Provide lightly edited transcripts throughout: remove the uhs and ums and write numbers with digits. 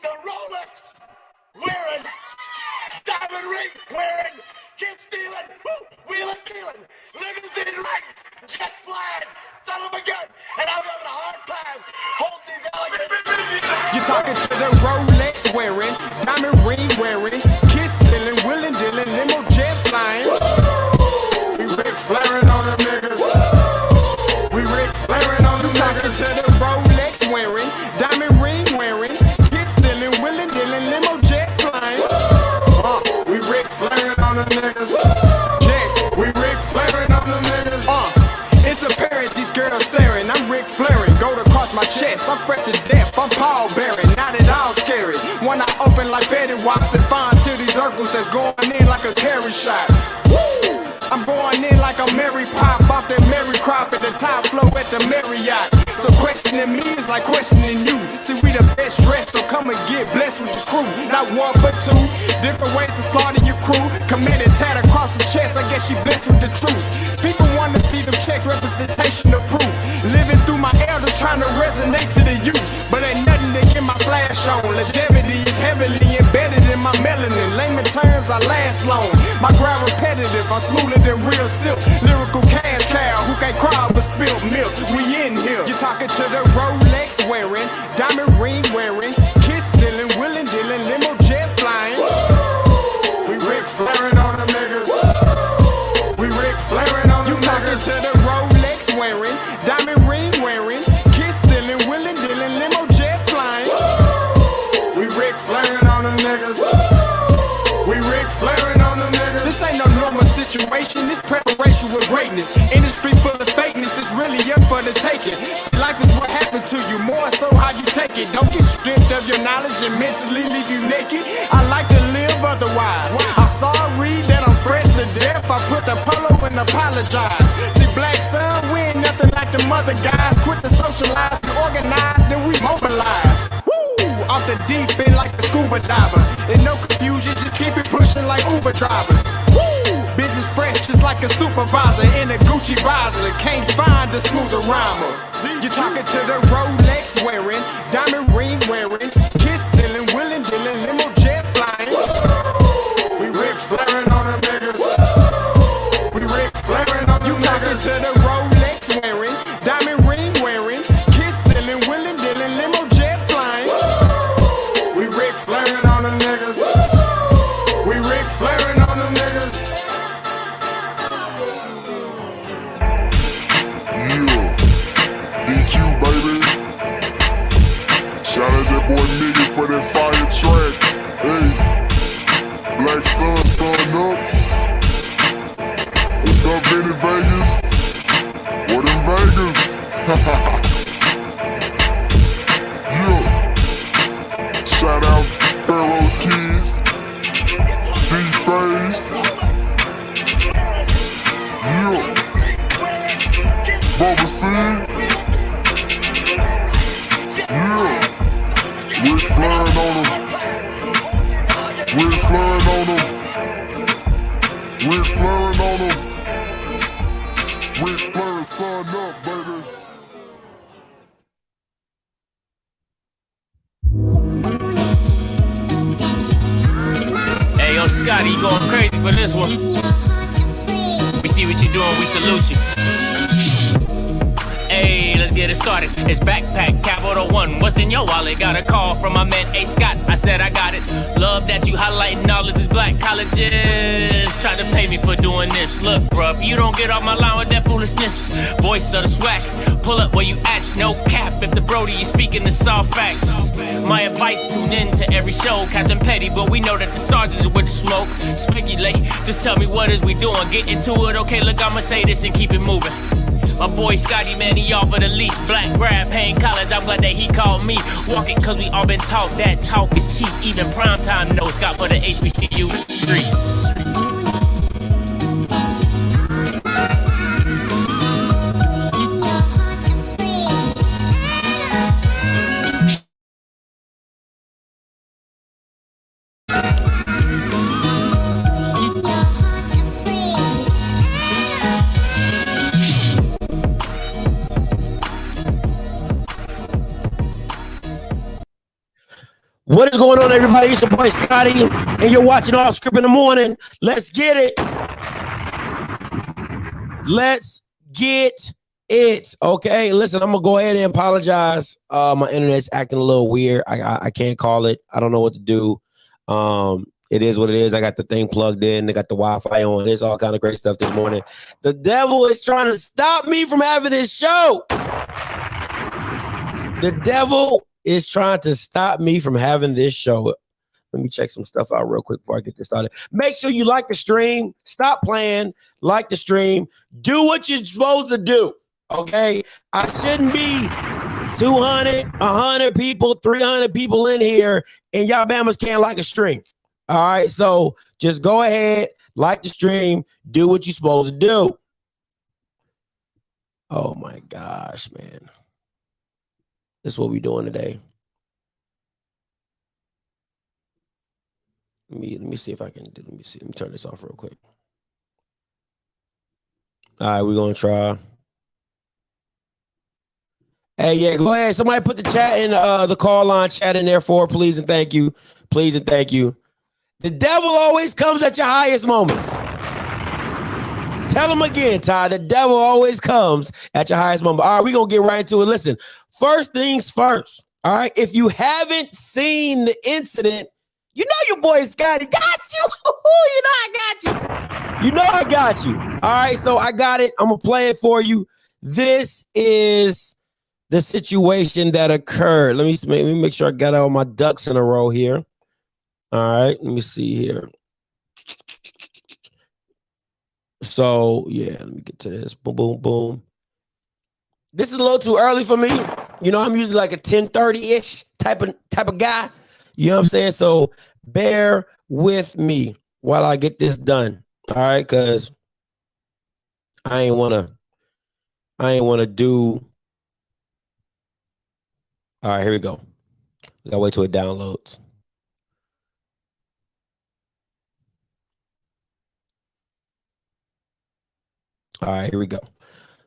the Rolex wearing, diamond ring wearing, kid stealing, wheeling dealing, limousine riding, jet flying, son of a gun, and I'm having a hard time holding these alligators. You're talking to the Rolex wearing, diamond ring wearing, kid stealing, wheeling dealing, limo jet flying. We Rick flaring on them niggas. We Rick flaring on them niggas. To the Rolex wearing, diamond ring wearing, kid stealing, wheeling dealing, limo jet flying. We Rick flaring on them niggas. Yeah, we Rick flaring on them niggas. It's apparent these girls staring. I'm Rick flaring, gold across my chest. I'm fresh to death. I'm Paul Bearing, not at all scary. When I open like Betty Wops and find to these circles that's going in like a carry shot. Woo! I'm going in like a Mary Pop off that Mary crop at the top flow at the Marriott. So questioning me is like questioning you. See, we the best dressed, so come and get blessed with the crew. Not one but two, different ways to slaughter your crew. Committed tat across the chest, I guess she blessed with the truth. People want to see them checks, representation of proof. Living through my elders trying to resonate to the youth. But ain't nothing to get my flash on. Longevity is heavily embedded in my melanin. Layman terms, I last long. My grind repetitive, I'm smoother than real silk. Lyrical cash cow who can't cry but spill milk. We in here. You're talking to the Rolex wearing, diamond ring wearing, kiss stealing, wheeling dealing, limo jet flying. We Rick flaring on them niggas. We Rick flaring on them niggas. You talking to the Rolex wearing, diamond ring wearing, kiss stealing, wheeling dealing, limo jet flying. We Rick flaring on them niggas. We Rick flaring on them niggas. This ain't no normal situation, this preparation with greatness. Industry full of fakeness, it's really up for the taking. See, life is what happened to you, more so how you take it. Don't get stripped of your knowledge and mentally leave you naked. I like to live otherwise. I'm sorry that I'm fresh to death. I put the polo and apologize. See, black son, we ain't nothing like the mother guys. Quit to socialize, we organize, then we mobilize. Off the deep end like a scuba diver. And no confusion, just keep it pushing like Uber drivers. Woo! Business fresh just like a supervisor in a Gucci visor. Can't find a smoother rhymer. You're talking to the Rolex wearing, diamond ring wearing, kiss stealing, wheeling dealing, limo jet flying. We Rick flaring on them niggas. We Rick flaring on them niggas. You talking to the Rolex wearing, diamond ring wearing, kiss stealing, wheeling dealing, limo jet flying. We Rick flaring on them niggas. We Rick flaring on them niggas. Yeah, DQ baby. Shout out that boy Nigga for that fire track. Hey, Black Sun, sun up. What's up, Vinny Vegas? What in Vegas? Yeah. Shout out Pharaoh's Kids, D-Face, yeah, Bubba C, yeah, Rick flaring on them, Rick flaring on them, Rick flaring on them, Rick flaring, sun up, baby. Hey, yo, Scotty, you going crazy for this one. We see what you're doing, we salute you. Hey, let's get it started. It's backpack, capital one. What's in your wallet? Got a call from my man A. Scott. I said I got it. Love that you highlighting all of these black colleges. Try to pay me for doing this. Look, bruh, if you don't get off my line with that foolishness, voice of the swag, pull up where you at, no cap. If the Brody is speaking the soft facts, my advice, tune in to every show. Captain Petty, but we know that the sergeants with the smoke. Speculate, just tell me what is we doing. Get into it, okay, look, I'ma say this and keep it moving. My boy Scotty, man, he offered the least. Black grad, paying college, I'm glad that he called me. Walking cause we all been taught that talk is cheap. Even primetime knows Scott for the HBCU streets. What is going on, everybody? It's your boy Scotty, and you're watching Off Script in the Morning. Let's get it. Let's get it. Okay, listen, I'm gonna go ahead and apologize. My internet's acting a little weird. I can't call it. I don't know what to do. It is what it is. I got the thing plugged in. I got the Wi-Fi on. It's all kind of great stuff this morning. The devil is trying to stop me from having this show. The devil is trying to stop me from having this show. Let me check some stuff out real quick before I get this started. Make sure you like the stream. Stop playing. Like the stream. Do what you're supposed to do. Okay? I shouldn't be 200, 100 people, 300 people in here, and y'all Bammers can't like a stream. All right? So just go ahead, like the stream, do what you're supposed to do. Oh my gosh, man. This is what we're doing today. Let me see if I can do. Let me turn this off real quick. All right, we're gonna try. Hey, yeah, go ahead. Somebody put the chat in the call line chat in there for, please and thank you. Please and thank you. The devil always comes at your highest moments. Tell them again, Ty. The devil always comes at your highest moment. All right, we're going to get right into it. Listen, first things first. All right, if you haven't seen the incident, you know your boy Scotty got you. You know I got you. You know I got you. All right, so I got it. I'm going to play it for you. This is the situation that occurred. Let me make sure I got all my ducks in a row here. All right, let me see here. So, yeah, let me get to this. Boom, boom, boom. This is a little too early for me. You know, I'm usually like a 10:30-ish type of guy. You know what I'm saying? So bear with me while I get this done. All right, because I ain't wanna do. All right, here we go. I gotta wait till it downloads. All right, here we go.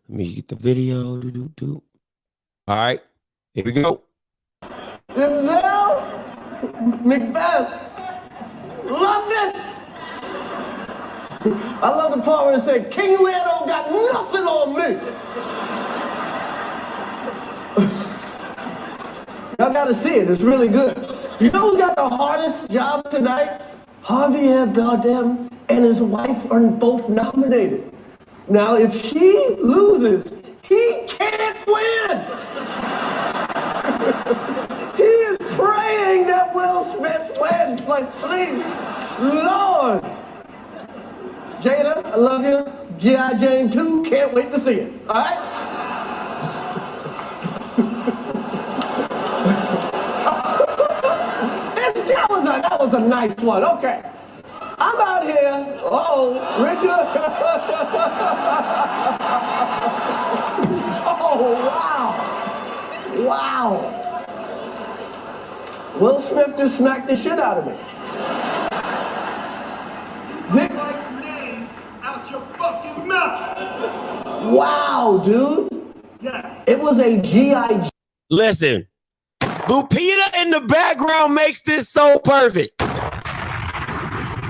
Let me get the video. All right, here we go. Denzel, Macbeth, loved it. I love the part where it said, King Lear don't got nothing on me. Y'all gotta see it, it's really good. You know who's got the hardest job tonight? Javier Bardem and his wife are both nominated. Now, if she loses, he can't win. He is praying that Will Smith wins. Like, please, Lord. Jada, I love you. G.I. Jane 2, can't wait to see it. All right? That was a nice one. Okay. I'm out here. Richard. Oh, wow. Wow. Will Smith just smacked the shit out of me. Take my name out your fucking mouth. Wow, dude. Yeah. It was a G.I. Listen, Lupita in the background makes this so perfect.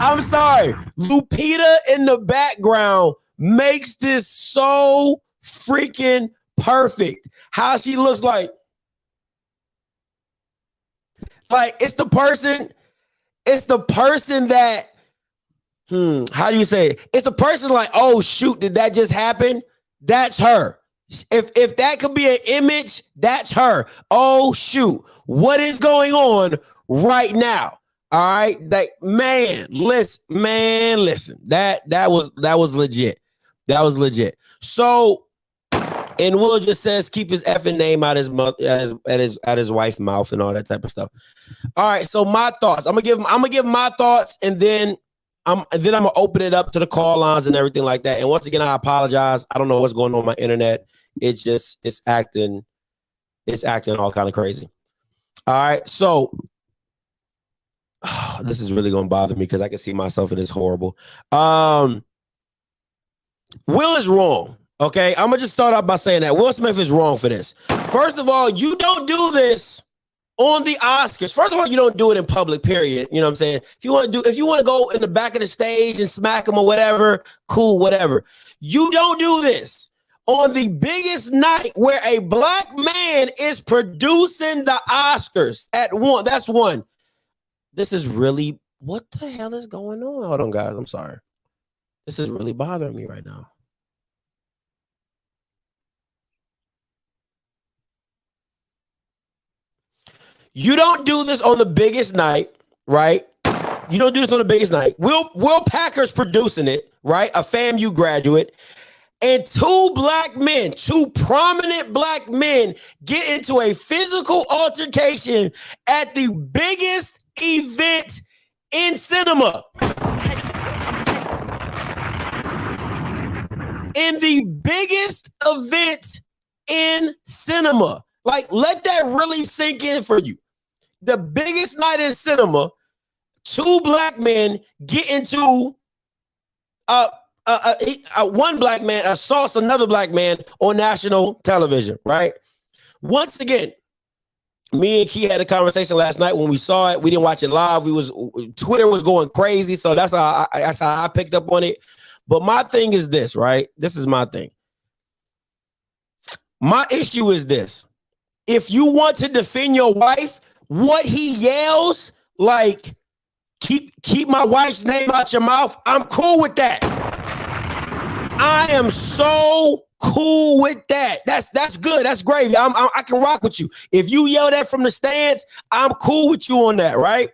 I'm sorry. Lupita in the background makes this so freaking perfect. How she looks like it's the person that, how do you say it? It's a person like, oh shoot, did that just happen? That's her. If that could be an image, that's her. Oh shoot, what is going on right now? All right, like listen. That was legit. That was legit. So, and Will just says keep his effing name out his mouth, at his wife's mouth, and all that type of stuff. All right, so my thoughts. I'm gonna give my thoughts, and then I'm gonna open it up to the call lines and everything like that. And once again, I apologize. I don't know what's going on with my internet. It's acting all kind of crazy. All right, so this is really gonna bother me because I can see myself in this horrible. Will is wrong. Okay, I'm gonna just start out by saying that Will Smith is wrong for this. First of all, you don't do this on the Oscars. First of all, you don't do it in public, period. You know what I'm saying? If you want to go in the back of the stage and smack them or whatever, cool, whatever. You don't do this on the biggest night where a black man is producing the Oscars at one. That's one. This is really, what the hell is going on? Hold on, guys. I'm sorry. This is really bothering me right now. You don't do this on the biggest night, right? You don't do this on the biggest night. Will Packer's producing it, right? A FAMU graduate. And two prominent black men get into a physical altercation at the biggest event in cinema. In the biggest event in cinema. Like, let that really sink in for you. The biggest night in cinema, two black men get into one black man assaults another black man on national television, right? Once again, me and Key had a conversation last night when we saw it. We didn't watch it live. Twitter was going crazy, so that's how I picked up on it. But my thing is this, right? This is my thing. My issue is this. If you want to defend your wife, what he yells, like, keep my wife's name out your mouth, I'm cool with that. I am so cool with that. That's good. That's great. I can rock with you. If you yell that from the stands, I'm cool with you on that, right?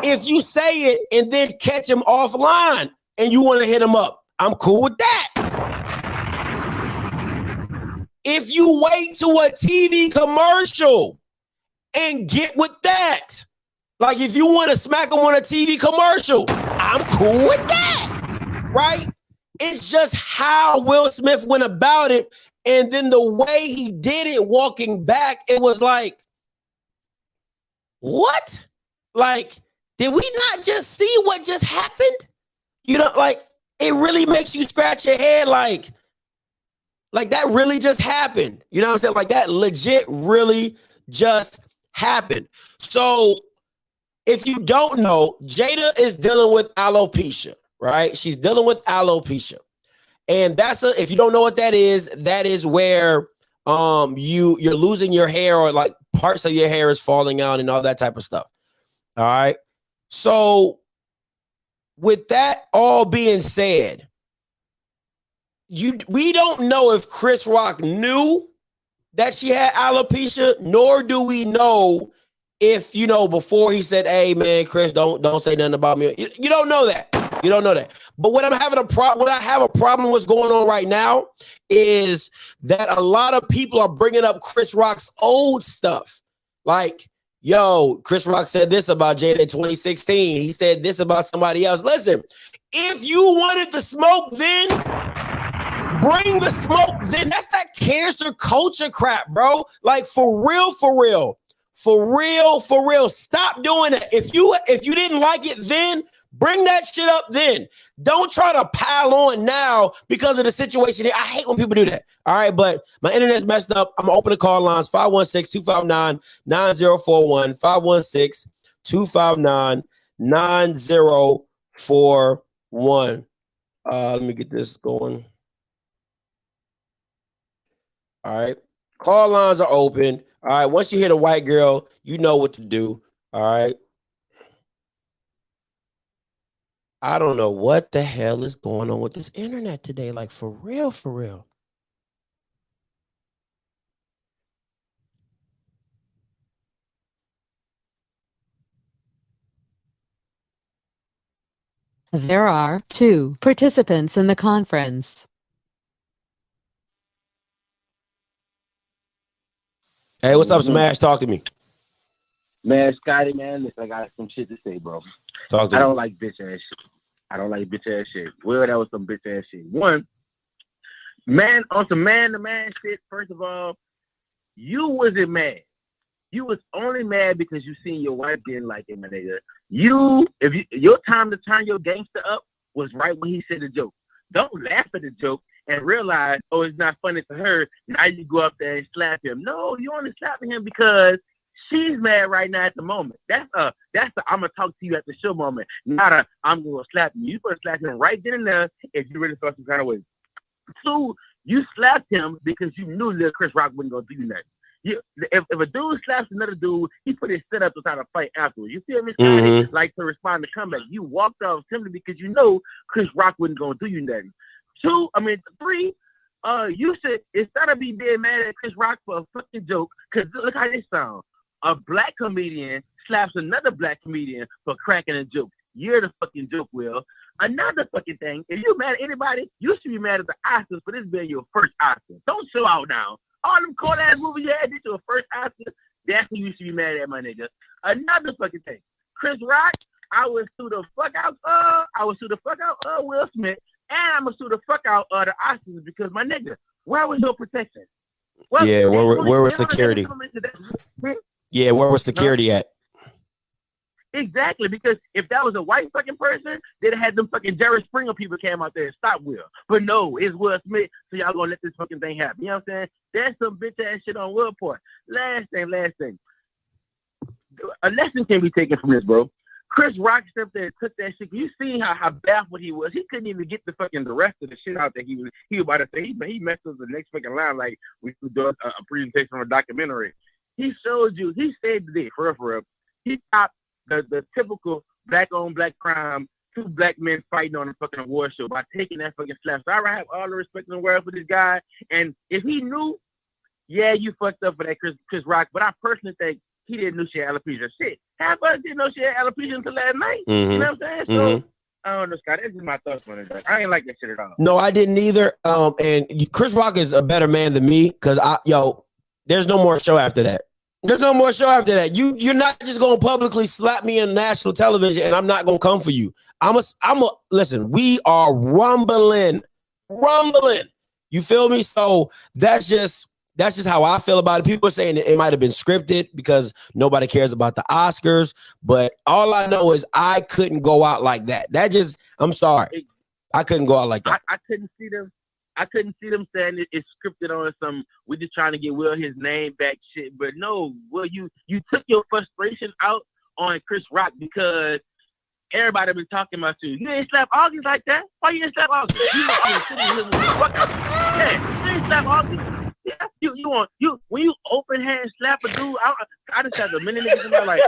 If you say it and then catch him offline and you want to hit him up, I'm cool with that. If you wait to a TV commercial and get with that, like if you want to smack him on a TV commercial, I'm cool with that, right? It's just how Will Smith went about it. And then the way he did it walking back, it was like, what? Like, did we not just see what just happened? You know, like, it really makes you scratch your head like that really just happened. You know what I'm saying? Like, that legit really just happened. So if you don't know, Jada is dealing with alopecia, right? She's dealing with alopecia. And if you don't know what that is where you're losing your hair, or like parts of your hair is falling out and all that type of stuff. All right. So with that all being said, we don't know if Chris Rock knew that she had alopecia, nor do we know if, before he said, hey man, Chris, don't say nothing about me. You don't know that. You don't know that. But what I have a problem with going on right now is that a lot of people are bringing up Chris Rock's old stuff. Like, yo, Chris Rock said this about Jada in 2016. He said this about somebody else. Listen, if you wanted the smoke then, bring the smoke then. That's that cancer culture crap, bro. Like, for real. Stop doing that. If you didn't like it then, bring that shit up then. Don't try to pile on now because of the situation. I hate when people do that. All right, but my internet's messed up. I'm going to open the call lines, 516-259-9041, 516-259-9041. Let me get this going. All right. Call lines are open. All right. Once you hit a white girl, you know what to do. All right. I don't know what the hell is going on with this internet today. Like, for real. There are 2 participants in the conference. Hey, what's up, Smash? Talk to me. Man, Scotty, man, listen, I got some shit to say, bro. Talk to me. I don't like bitch ass shit. Well, that was some bitch ass shit. One, man, on some man-to-man shit, first of all, you wasn't mad. You was only mad because you seen your wife didn't like it, my nigga. Your time to turn your gangster up was right when he said the joke. Don't laugh at the joke and realize, oh, it's not funny to her. Now you go up there and slap him. No, you only slapping him because She's mad right now at the moment. That's the I'm gonna talk to you at the show moment. Not a I'm gonna slap you. You gonna slap him right then and there if you really felt some kind of way. 2, you slapped him because you knew little Chris Rock wasn't gonna do nothing. If a dude slaps another dude, he put his set up to try to fight afterwards. You feel me? Like to respond to comeback. You walked off simply because you know Chris Rock wasn't gonna do you nothing. 3, you should instead of being dead mad at Chris Rock for a fucking joke, because look how this sounds. A black comedian slaps another black comedian for cracking a joke. You're the fucking joke, Will. Another fucking thing, if you're mad at anybody, you should be mad at the Oscars for this being your first Oscar. Don't show out now. All them cold ass movies you had, this your first Oscar. That's who you should be mad at, my nigga. Another fucking thing. Chris Rock, I would sue the fuck out Will Smith, and I'm gonna sue the fuck out the Oscars because my nigga, where was your protection? Where was security? Yeah, where was security at? Exactly, because if that was a white fucking person, they'd have had them fucking Jerry Springer people came out there and stop Will. But no, it's Will Smith, so y'all gonna let this fucking thing happen. You know what I'm saying? That's some bitch ass shit on Will part. Last thing. A lesson can be taken from this, bro. Chris Rock stepped there and took that shit. You seen how baffled he was. He couldn't even get the rest of the shit out that he was about to say. He messed up the next fucking line like we could do a presentation on a documentary. He showed you, he saved the day, for real. He stopped the typical black-on black crime, 2 black men fighting on a fucking award show by taking that fucking slap. So I have all the respect in the world for this guy. And if he knew, yeah, you fucked up for that Chris Rock, but I personally think he didn't know she had alopecia. Shit, half of us didn't know she had alopecia until last night. You know what I'm saying? So, I don't know, Scott. That's just my thoughts on it. I ain't like that shit at all. No, I didn't either. And Chris Rock is a better man than me because there's no more show after that. There's no more show after that. You're not just gonna publicly slap me on national television, and I'm not gonna come for you. Listen. We are rumbling. You feel me? So that's just how I feel about it. People are saying it might have been scripted because nobody cares about the Oscars. But all I know is I couldn't go out like that. I'm sorry, I couldn't go out like that. I couldn't see them. I couldn't see them saying it's scripted on some, we're just trying to get Will his name back shit. But no, Will, you took your frustration out on Chris Rock because everybody been talking about you. You ain't slap August like that? Why you ain't slap August? You ain't slap August. Yeah, when you open hand slap a dude, I just have a minute niggas in there like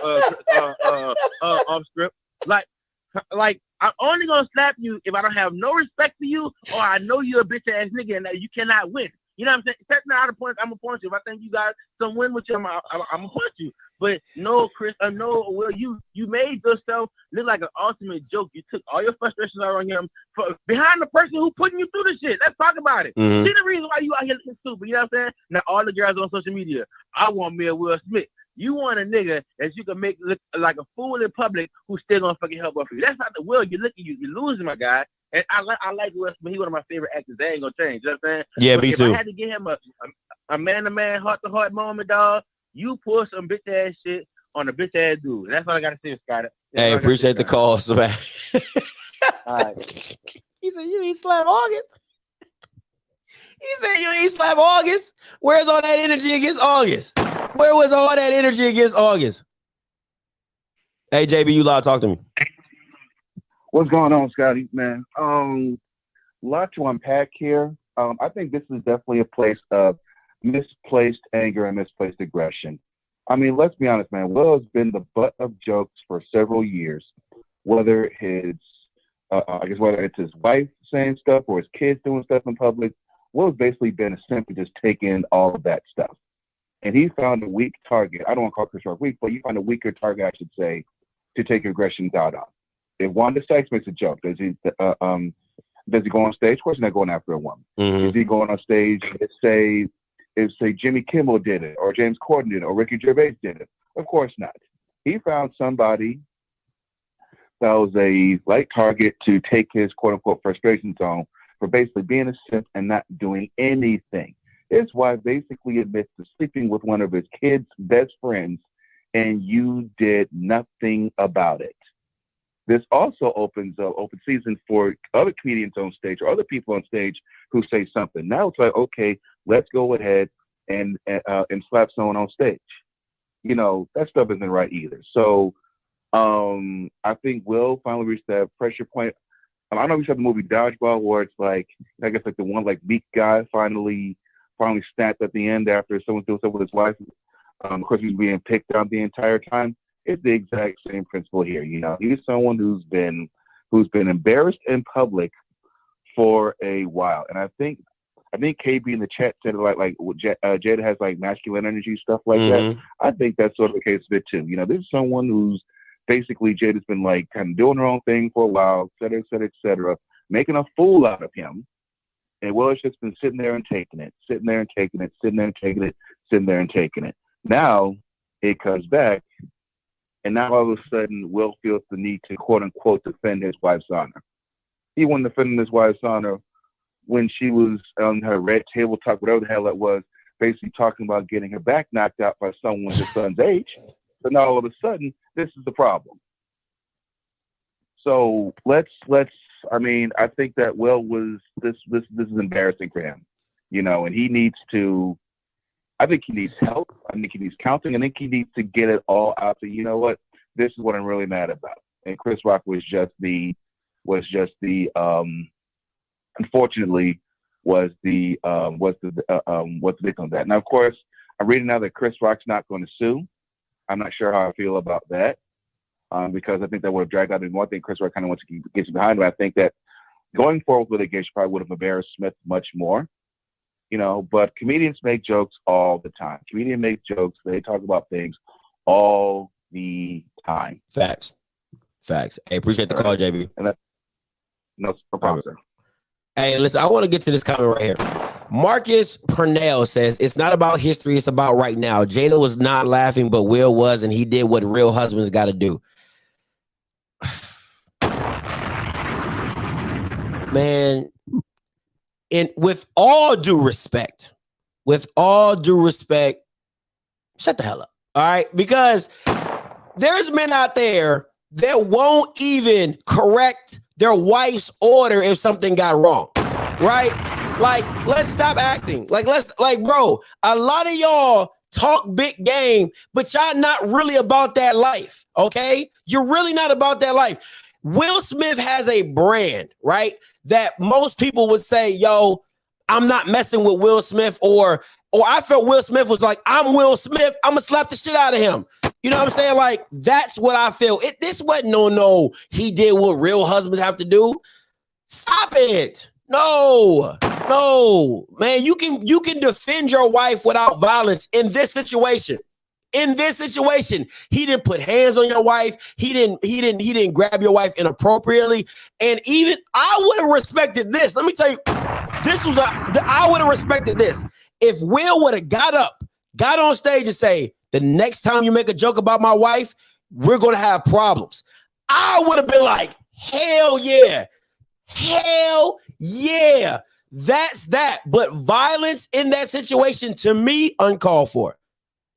off script. Like I'm only gonna slap you if I don't have no respect for you or I know you're a bitch ass nigga and that you cannot win. You know what I'm saying? That's not how the points. I'm gonna punch you. If I think you got some win with you, I'm gonna punch you. But no, Chris, no, Will, you made yourself look like an ultimate joke. You took all your frustrations out on him behind the person who putting you through the shit. Let's talk about it. See the reason why you out here looking stupid. You know what I'm saying? Now all the girls on social media, I want me a Will Smith. You want a nigga that you can make look like a fool in public who's still gonna fucking help out for you. That's not the Will. You're losing, my guy. And I like Will Smith. He's one of my favorite actors. They ain't gonna change. You know what I'm saying? Yeah, but me if too. I had to give him a man-to-man, heart-to-heart moment, dog, you pull some bitch ass shit on a bitch ass dude. That's all I gotta say, Scott. Hey, appreciate the call, man. All right. He said you ain't slap August. He said you ain't slap August. Where's all that energy against August? Where was all that energy against August? Hey, JB, you live. Talk to me. What's going on, Scotty, man? Lot to unpack here. I think this is definitely a place of misplaced anger and misplaced aggression. I mean, let's be honest, man. Will has been the butt of jokes for several years, whether whether it's his wife saying stuff or his kids doing stuff in public. Will's basically been simply just taking all of that stuff. And he found a weak target. I don't want to call Chris Rock weak, but you find a weaker target, I should say, to take your aggressions out on. If Wanda Sykes makes a joke, does he go on stage? Of course, he's not going after a woman. Is he going on stage? If say Jimmy Kimmel did it, or James Corden did it, or Ricky Gervais did it? Of course not. He found somebody that was a light target to take his quote unquote frustration zone for basically being a simp and not doing anything. His wife basically admits to sleeping with one of his kids' best friends, and you did nothing about it. This also opens up open season for other comedians on stage or other people on stage who say something. Now it's like, okay, let's go ahead and slap someone on stage. that stuff isn't right either. So I think Will finally reached that pressure point. I don't know if you saw the movie Dodgeball, where it's like, I guess like the one like meek guy finally snapped at the end after someone doing something with his wife. Of course, he's being picked on the entire time. It's the exact same principle here. He's someone who's been embarrassed in public for a while, and I think KB in the chat said Jada has like masculine energy, stuff like that. I think that's sort of the case of it too. This is someone who's basically Jada's been like kind of doing her own thing for a while, et cetera, making a fool out of him. And Will's just been sitting there and taking it. Now it comes back, and now all of a sudden Will feels the need to quote unquote defend his wife's honor. He wasn't defending his wife's honor when she was on her red table talk, whatever the hell it was, basically talking about getting her back knocked out by someone his son's age. So now all of a sudden, this is the problem. So I think that Will was this is embarrassing for him, and he needs to. I think he needs help. I think he needs counseling. I think he needs to get it all out there. You know what? This is what I'm really mad about. And Chris Rock unfortunately was the victim of that. Now, of course, I'm reading now that Chris Rock's not going to sue. I'm not sure how I feel about that because I think that would have dragged out even more. I think Chris Rock kind of wants to get behind him. I think that going forward with litigation probably would have embarrassed Smith much more. But comedians make jokes all the time. Comedians make jokes. They talk about things all the time. Facts. Hey, appreciate the call, JB. And no problem, sir. Hey, listen, I want to get to this comment right here. Marcus Purnell says, it's not about history, it's about right now. Jada was not laughing, but Will was, and he did what real husbands got to do. Man, and with all due respect, shut the hell up, all right? Because there's men out there that won't even correct their wife's order if something got wrong, right? Like, let's stop acting. Bro, a lot of y'all talk big game, but y'all not really about that life, okay? You're really not about that life. Will Smith has a brand, right? That most people would say, yo, I'm not messing with Will Smith, or I felt Will Smith was like, I'm Will Smith, I'm gonna slap the shit out of him. You know what I'm saying? Like, that's what I feel. This wasn't no, he did what real husbands have to do. Stop it. No, man, you can defend your wife without violence in this situation. In this situation, he didn't put hands on your wife. He didn't grab your wife inappropriately. And even I would have respected this. Let me tell you, I would have respected this. If Will would have got on stage and say, the next time you make a joke about my wife, we're going to have problems. I would have been like, hell yeah. That's that. But violence in that situation, to me, uncalled for.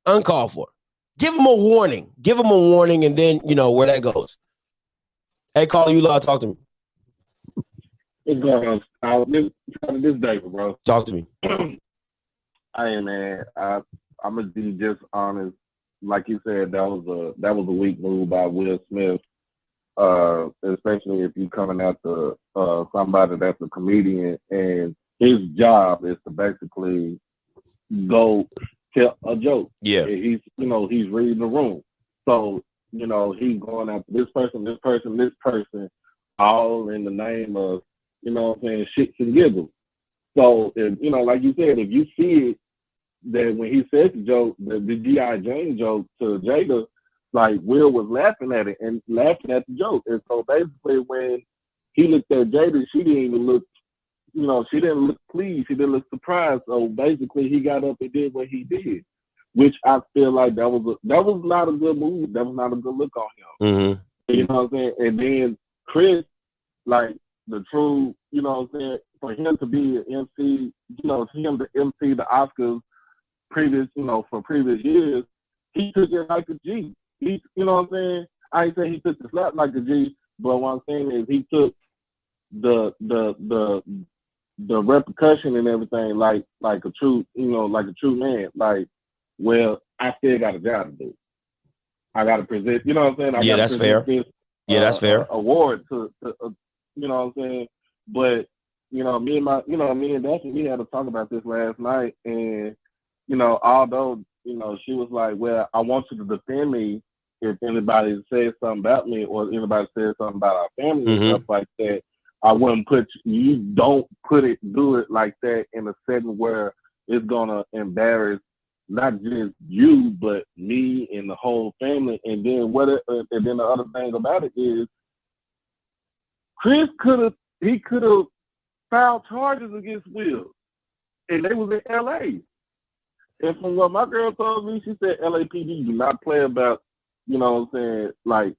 Give him a warning. And then, where that goes. Hey, caller, you loud, talk to me. What's going on? This day, bro. Talk to me. Hey, man, I'm gonna be just honest. Like you said, that was a weak move by Will Smith. Especially if you're coming after somebody that's a comedian and his job is to basically go tell a joke. Yeah. He's reading the room. So, he's going after this person, all in the name of, shits and giggles. So, if, like you said, if you see it, that when he said the joke, the G.I. Jane joke to Jada, like Will was laughing at it and laughing at the joke. And so basically when he looked at Jada, she didn't even look, she didn't look pleased. She didn't look surprised. So basically he got up and did what he did, which I feel like that was not a good move. That was not a good look on him. Mm-hmm. You know what I'm saying? And then Chris, like the true, for him to be an MC, for him to MC the Oscars for previous years, he took it like a G. He, what I'm saying? I ain't saying he took the slap like a G, but what I'm saying is he took the repercussion and everything like a true, like a true man. Like, well, I still got a job to do. I got to present, you know what I'm saying? I Yeah, gotta that's present fair. This, that's fair. Award to you know what I'm saying? But, you know, me and Dasha, we had to talk about this last night. And, you know, although, you know, she was like, well, I want you to defend me if anybody says something about me or anybody says something about our family and stuff like that. I wouldn't do it like that in a setting where it's gonna embarrass not just you, but me and the whole family. And then and then the other thing about it is Chris could have filed charges against Will. And they was in LA. And from what my girl told me, she said LAPD do not play about, you know what I'm saying, like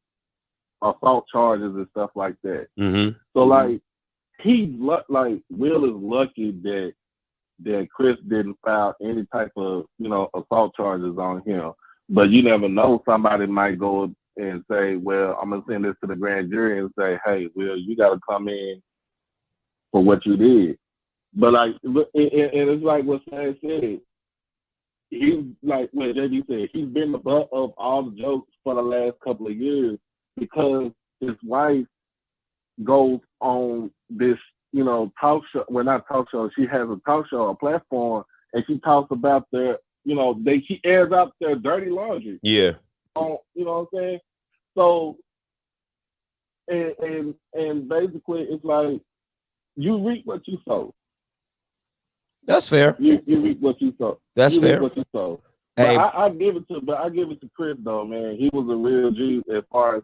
assault charges and stuff like that. So like Will is lucky that Chris didn't file any type of, you know, assault charges on him. But you never know, somebody might go and say, well, I'm gonna send this to the grand jury and say, hey, Will, you gotta come in for what you did. But like, and it's like what Sam said. He's like what JD said. He's been the butt of all the jokes for the last couple of years because his wife goes on this, you know, talk show. Well, not talk show. She has a talk show, a platform, and she talks about their, you know, she airs out their dirty laundry. Yeah. You know what I'm saying? So, and basically, it's like you reap what you sow. That's fair. You reap what you sow. That's fair. Reap what you sow. Hey. But I give it to Chris though, man. He was a real G as far as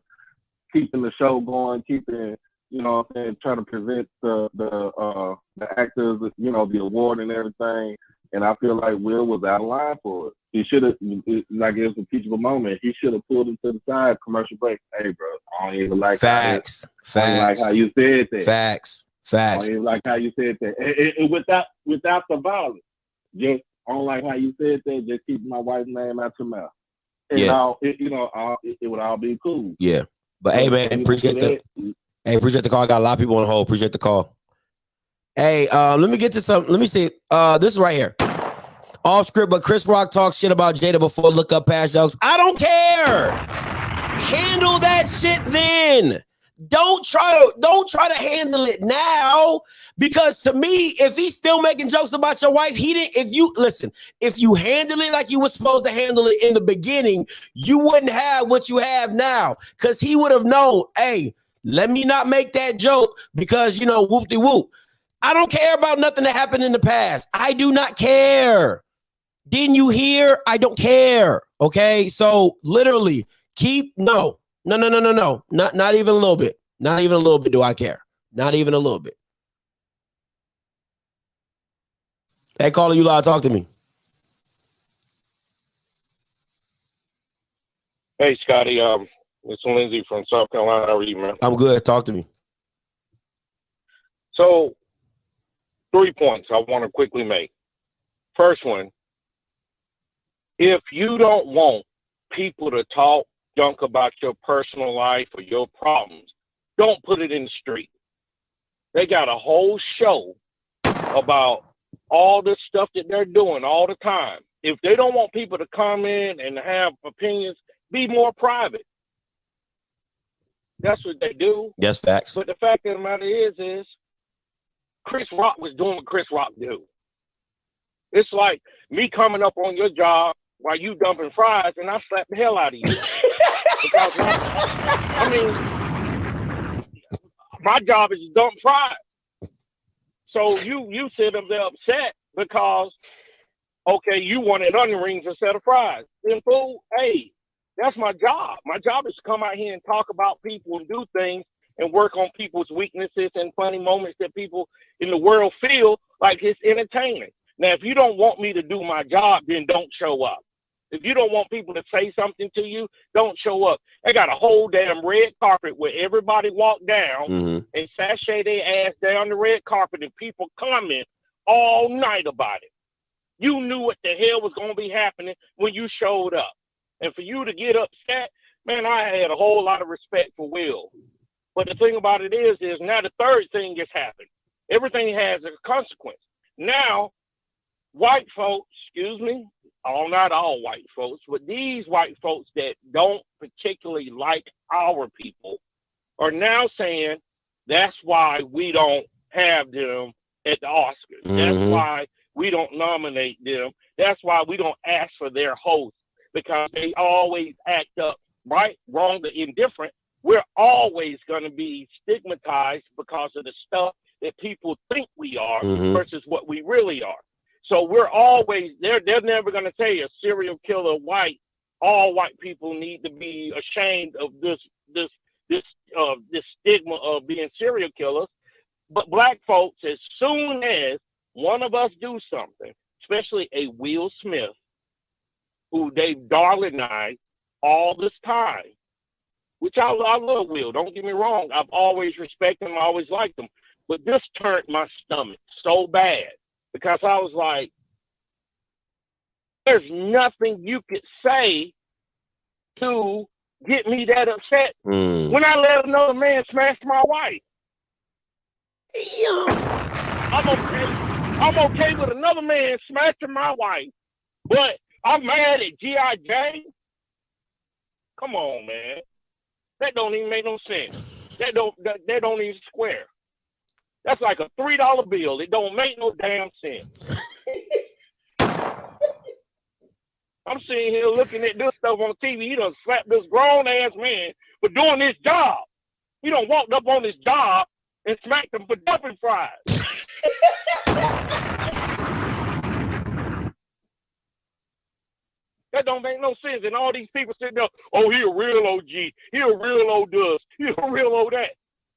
keeping the show going, keeping, you know what I'm saying, trying to present the actors, you know, the award and everything. And I feel like Will was out of line for it. He should have, like it was a teachable moment. He should have pulled him to the side, commercial break. Hey, bro, I don't even like Facts. I don't like how you said that. Facts. I don't even like how you said that. And without the violence. Just I don't like how you said that. Just keep my wife's name out your mouth. And it would all be cool. Yeah. But hey, man, appreciate the call. I got a lot of people on hold. Appreciate the call. Hey, let me get to some. Let me see. This is right here. Off script, but Chris Rock talks shit about Jada before look up past jokes. I don't care. Handle that shit then. Don't try to handle it now, because to me, if he's still making jokes about your wife, if you handle it like you were supposed to handle it in the beginning, you wouldn't have what you have now, because he would have known, hey, let me not make that joke because, you know, whoop-de-whoop. I don't care about nothing that happened in the past. I do not care. Didn't you hear? I don't care. Okay. So literally no. Not even a little bit. Not even a little bit do I care. Not even a little bit. Hey, caller, you loud, talk to me. Hey, Scotty, it's Lindsay from South Carolina. How are you, man? I'm good. Talk to me. So, 3 points I want to quickly make. First one, if you don't want people to talk junk about your personal life or your problems, don't put it in the street. They got a whole show about all the stuff that they're doing all the time. If they don't want people to come in and have opinions, be more private. That's what they do. Yes, facts. But the fact of the matter is Chris Rock was doing what Chris Rock do. It's like me coming up on your job while you dumping fries and I slap the hell out of you. Because my job is to dump fries. So you sit up there upset because, okay, you wanted onion rings instead of fries. Then fool, hey, that's my job. My job is to come out here and talk about people and do things and work on people's weaknesses and funny moments that people in the world feel like it's entertaining. Now, if you don't want me to do my job, then don't show up. If you don't want people to say something to you, don't show up. They got a whole damn red carpet where everybody walk down and sashay their ass down the red carpet and people comment all night about it. You knew what the hell was going to be happening when you showed up. And for you to get upset, man, I had a whole lot of respect for Will. But the thing about it is now the third thing just happened. Everything has a consequence. Now, white folks, not all white folks, but these white folks that don't particularly like our people are now saying that's why we don't have them at the Oscars. That's why we don't nominate them. That's why we don't ask for their hosts, because they always act up right, wrong, or indifferent. We're always going to be stigmatized because of the stuff that people think we are versus what we really are. So we're always, they're never going to tell you a serial killer white, all white people need to be ashamed of this stigma of being serial killers. But black folks, as soon as one of us do something, especially a Will Smith, who they've darlinized all this time, which I love Will, don't get me wrong. I've always respected him, I always liked him. But this turned my stomach so bad because I was like, there's nothing you could say to get me that upset when I let another man smash my wife. I'm okay with another man smashing my wife, but I'm mad at G.I. Jane? Come on, man. That don't even make no sense. That don't even square. That's like a $3 bill. It don't make no damn sense. I'm sitting here looking at this stuff on TV. He done slapped this grown-ass man for doing his job. He done walked up on his job and smacked him for dumping fries. That don't make no sense. And all these people sitting there, oh, he a real OG. He a real old this. He a real old that.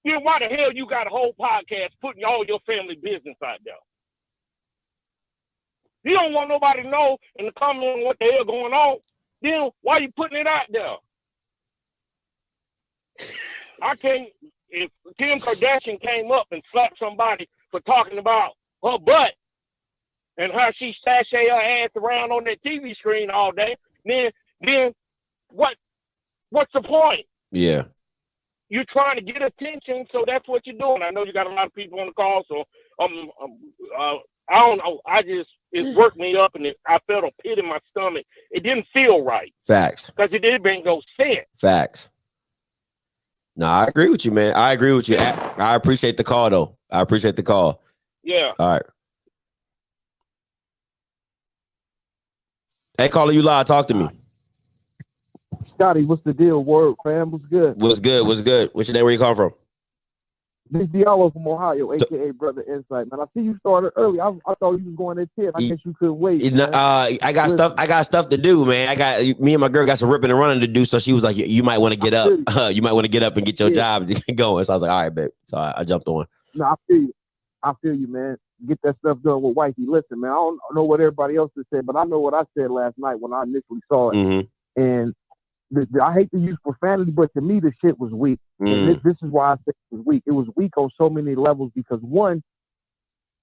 Then why the hell you got a whole podcast putting all your family business out there? You don't want nobody to know in the comments what the hell going on. Then why you putting it out there? I can't. If Kim Kardashian came up and slapped somebody for talking about her butt and how she sashay her ass around on that TV screen all day, then what's the point? Yeah. You're trying to get attention, so that's what you're doing. I know you got a lot of people on the call, so I don't know. It worked me up, and I felt a pit in my stomach. It didn't feel right. Facts. Because it didn't make no sense. Facts. No, I agree with you, man. I agree with you. I appreciate the call, though. I appreciate the call. Yeah. All right. Hey, caller, you live. Talk to me. Scotty, what's the deal? Word, fam. What's good? What's good? What's good? What's your name? Where you call from? This Diallo from Ohio, a.k.a. Brother Insight. Man, I see you started early. I thought you was going at 10. I guess you couldn't wait. I got stuff. I got stuff to do, man. Me and my girl got some ripping and running to do. So she was like, "You might want to get up. You might want to get up and get your job going." So I was like, "All right, babe." So I jumped on. No, I feel you. I feel you, man. Get that stuff done with wifey. Listen, man. I don't know what everybody else has said, but I know what I said last night when I initially saw it. And I hate to use profanity, but to me, the shit was weak. And this is why I say it was weak. It was weak on so many levels because one,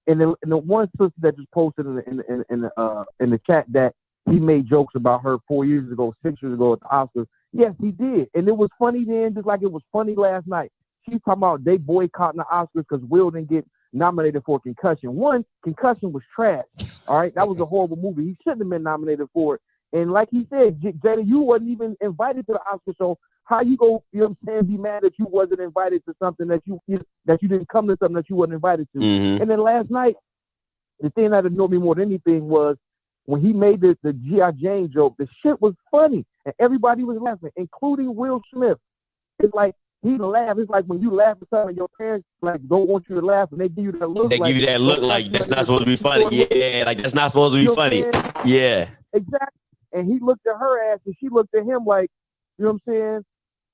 and the one sister that just posted in the chat that he made jokes about her 4 years ago, 6 years ago at the Oscars. Yes, he did, and it was funny then, just like it was funny last night. She's talking about they boycotting the Oscars because Will didn't get nominated for Concussion. One, Concussion was trash. All right, that was a horrible movie. He shouldn't have been nominated for it. And like he said, Jada, you wasn't even invited to the Oscar show. How you go, you know what I'm saying, be mad that you wasn't invited to something that you didn't come to something that you wasn't invited to. And then last night, the thing that annoyed me more than anything was when he made the G.I. Jane joke, the shit was funny. And everybody was laughing, including Will Smith. It's like he laughed. It's like when you laugh at something, your parents like don't want you to laugh, and they give you that look. They give you that look like that's not supposed to be funny. Yeah, like that's not supposed to be funny. Yeah. Exactly. And he looked at her ass and she looked at him like, you know what I'm saying?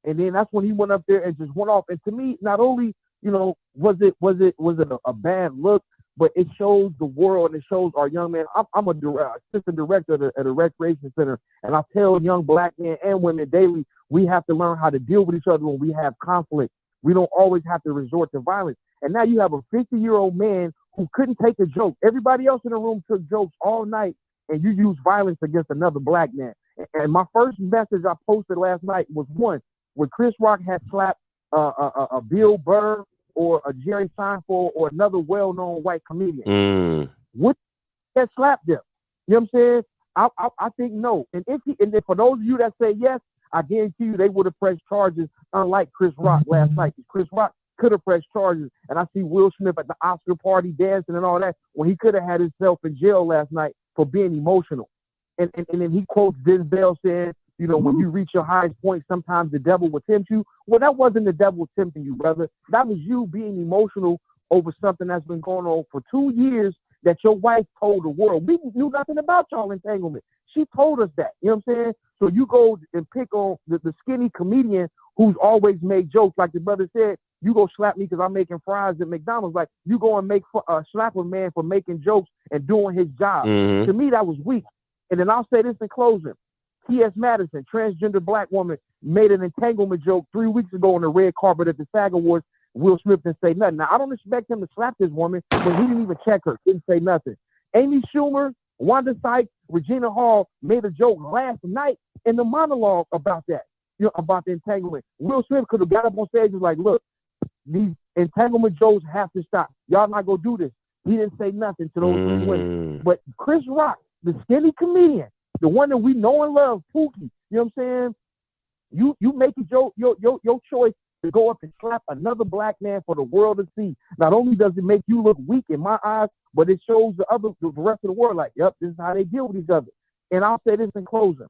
And then that's when he went up there and just went off. And to me, not only, you know, was it a bad look, but it shows the world and it shows our young man. I'm a assistant director at a recreation center, and I tell young black men and women daily, we have to learn how to deal with each other when we have conflict. We don't always have to resort to violence. And now you have a 50-year-old man who couldn't take a joke. Everybody else in the room took jokes all night, and you use violence against another black man. And my first message I posted last night was one, when Chris Rock had slapped a Bill Burr or a Jerry Seinfeld or another well-known white comedian. What had slapped them? You know what I'm saying? I think no. And if for those of you that say yes, I guarantee you they would have pressed charges, unlike Chris Rock last night. Chris Rock could have pressed charges, and I see Will Smith at the Oscar party dancing and all that when he could have had himself in jail last night for being emotional. And then he quotes Denzel saying, you know, when you reach your highest point, sometimes the devil will tempt you. Well, that wasn't the devil tempting you, brother. That was you being emotional over something that's been going on for 2 years that your wife told the world. We knew nothing about y'all entanglement. She told us that. You know what I'm saying? So you go and pick on the skinny comedian who's always made jokes. Like the brother said, you go slap me because I'm making fries at McDonald's. Like, you go and slap a man for making jokes and doing his job. Mm-hmm. To me, that was weak. And then I'll say this in closing. T.S. Madison, transgender black woman, made an entanglement joke 3 weeks ago on the red carpet at the SAG Awards. Will Smith didn't say nothing. Now, I don't expect him to slap this woman when he didn't even check her, didn't say nothing. Amy Schumer, Wanda Sykes, Regina Hall made a joke last night in the monologue about that, you know, about the entanglement. Will Smith could have got up on stage and was like, look, these entanglement jokes have to stop. Y'all not going to do this. He didn't say nothing to those three women. But Chris Rock, the skinny comedian, the one that we know and love, Pookie, you know what I'm saying? You make your choice to go up and slap another black man for the world to see. Not only does it make you look weak in my eyes, but it shows the rest of the world like, yep, this is how they deal with each other. And I'll say this in closing.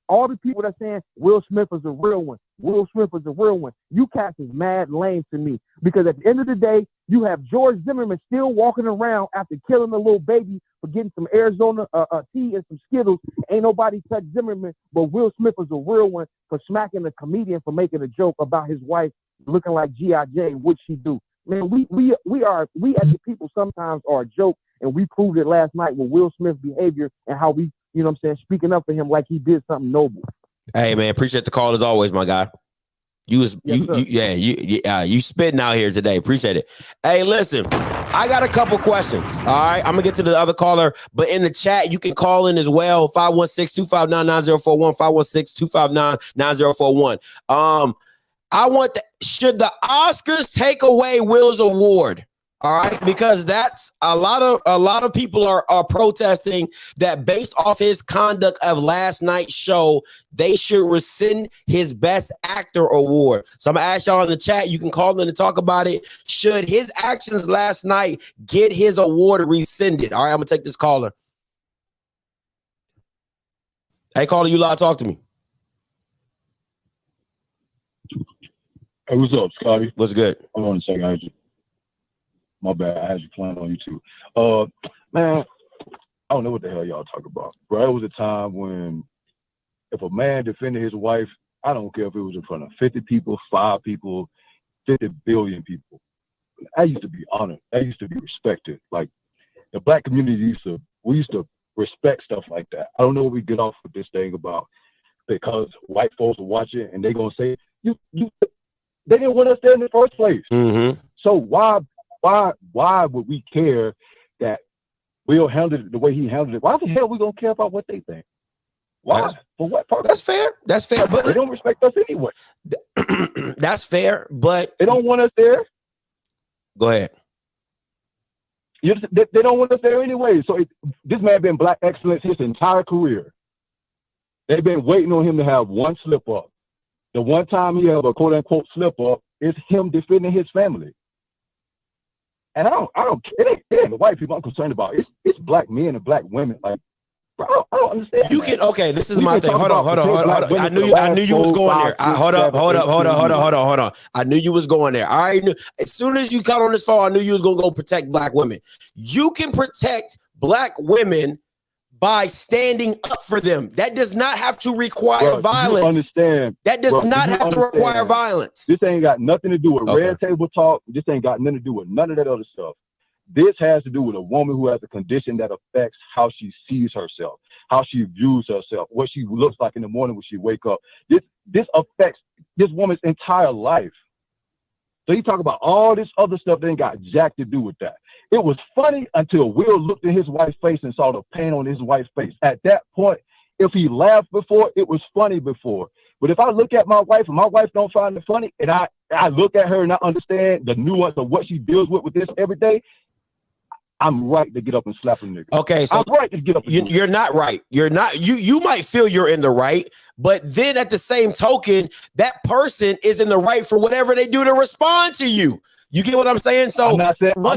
All the people that saying Will Smith is a real one, Will Smith is a real one, you cats is mad lame to me. Because at the end of the day, you have George Zimmerman still walking around after killing a little baby for getting some Arizona tea and some Skittles. Ain't nobody touched Zimmerman, but Will Smith is a real one for smacking a comedian for making a joke about his wife looking like G.I. Jane. What'd she do? Man, we as the people sometimes are a joke, and we proved it last night with Will Smith's behavior and how we, you know what I'm saying, speaking up for him like he did something noble. Hey man, appreciate the call as always, my guy. You spitting out here today. Appreciate it. Hey, listen, I got a couple questions. All right, I'm gonna get to the other caller, but in the chat you can call in as well. 516-259-9041. 516-259-9041. Should the Oscars take away Will's award? All right, because that's a lot of people are protesting that based off his conduct of last night's show, they should rescind his Best Actor award. So I'm gonna ask y'all in the chat. You can call in and talk about it. Should his actions last night get his award rescinded? All right, I'm gonna take this caller. Hey, caller, you live? Talk to me. Hey, what's up, Scotty? What's good? Hold on a second. My bad. I had you playing on YouTube. Man, I don't know what the hell y'all talk about. Bro, there was a time when if a man defended his wife, I don't care if it was in front of 50 people, 5 people, 50 billion people. I used to be honored. I used to be respected. Like the black community used to respect stuff like that. I don't know what we get off with this thing about because white folks are watching and they're gonna say they didn't want us there in the first place. Mm-hmm. So why would we care that Will handled it the way he handled it? Why the hell are we gonna care about what they think? Why? For what purpose? That's fair. That's fair. But they don't respect us anyway. That's fair, but they don't want us there. Go ahead. They don't want us there anyway. So this man been black excellence his entire career. They've been waiting on him to have one slip up. The one time he have a quote unquote slip up is him defending his family. And I don't it ain't the white people I'm concerned about. It's black men and black women. Like, bro, I don't understand. You can this is my thing. Hold on. I knew you was going there. Hold up. I knew you was going there. I knew as soon as you got on this phone, I knew you was gonna go protect black women. You can protect black women by standing up for them. That does not have to require violence. Understand? That does not have to require violence. This ain't got nothing to do with red table talk. This ain't got nothing to do with none of that other stuff. This has to do with a woman who has a condition that affects how she sees herself, how she views herself, what she looks like in the morning when she wake up. This affects this woman's entire life. So you talk about all this other stuff that ain't got jack to do with that. It was funny until Will looked in his wife's face and saw the pain on his wife's face. At that point, if he laughed before, it was funny before. But if I look at my wife and my wife don't find it funny, and I look at her and I understand the nuance of what she deals with this every day, I'm right to get up and slap a nigga. Okay, so I'm right to get up and you're not right. You're not. You might feel you're in the right, but then at the same token, that person is in the right for whatever they do to respond to you. You get what I'm saying? So I'm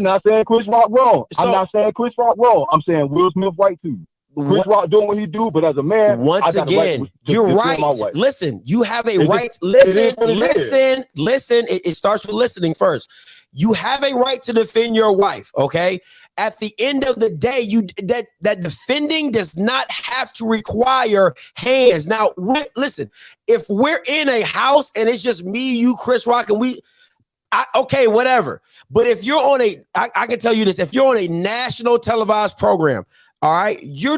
not saying Chris Rock wrong. I'm not saying Chris Rock wrong. I'm saying Will Smith right too. Chris Rock doing what he do, but as a man, once again, you're right. Listen, you have a right. Listen. It starts with listening first. You have a right to defend your wife. Okay. At the end of the day, that defending does not have to require hands. Now, listen. If we're in a house and it's just me, you, Chris Rock, and okay, whatever. But if you're on I can tell you this: if you're on a national televised program. All right, you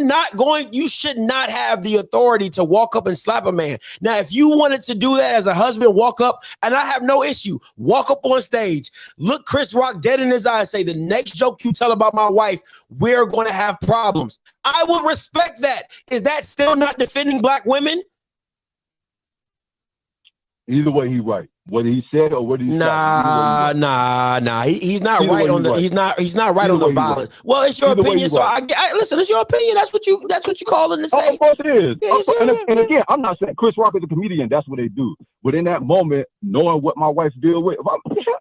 should not have the authority to walk up and slap a man. Now, if you wanted to do that as a husband, walk up, and I have no issue, walk up on stage, look Chris Rock dead in his eyes, say, the next joke you tell about my wife, we're going to have problems. I would respect that. Is that still not defending black women? Either way, he right. Whether he said or whether he nah. He's not right on the. He's not right on the violence. Well, it's your opinion, so I listen. It's your opinion. That's what you calling to say. Of course it is. And again, I'm not saying Chris Rock is a comedian. That's what they do. But in that moment, knowing what my wife deal with,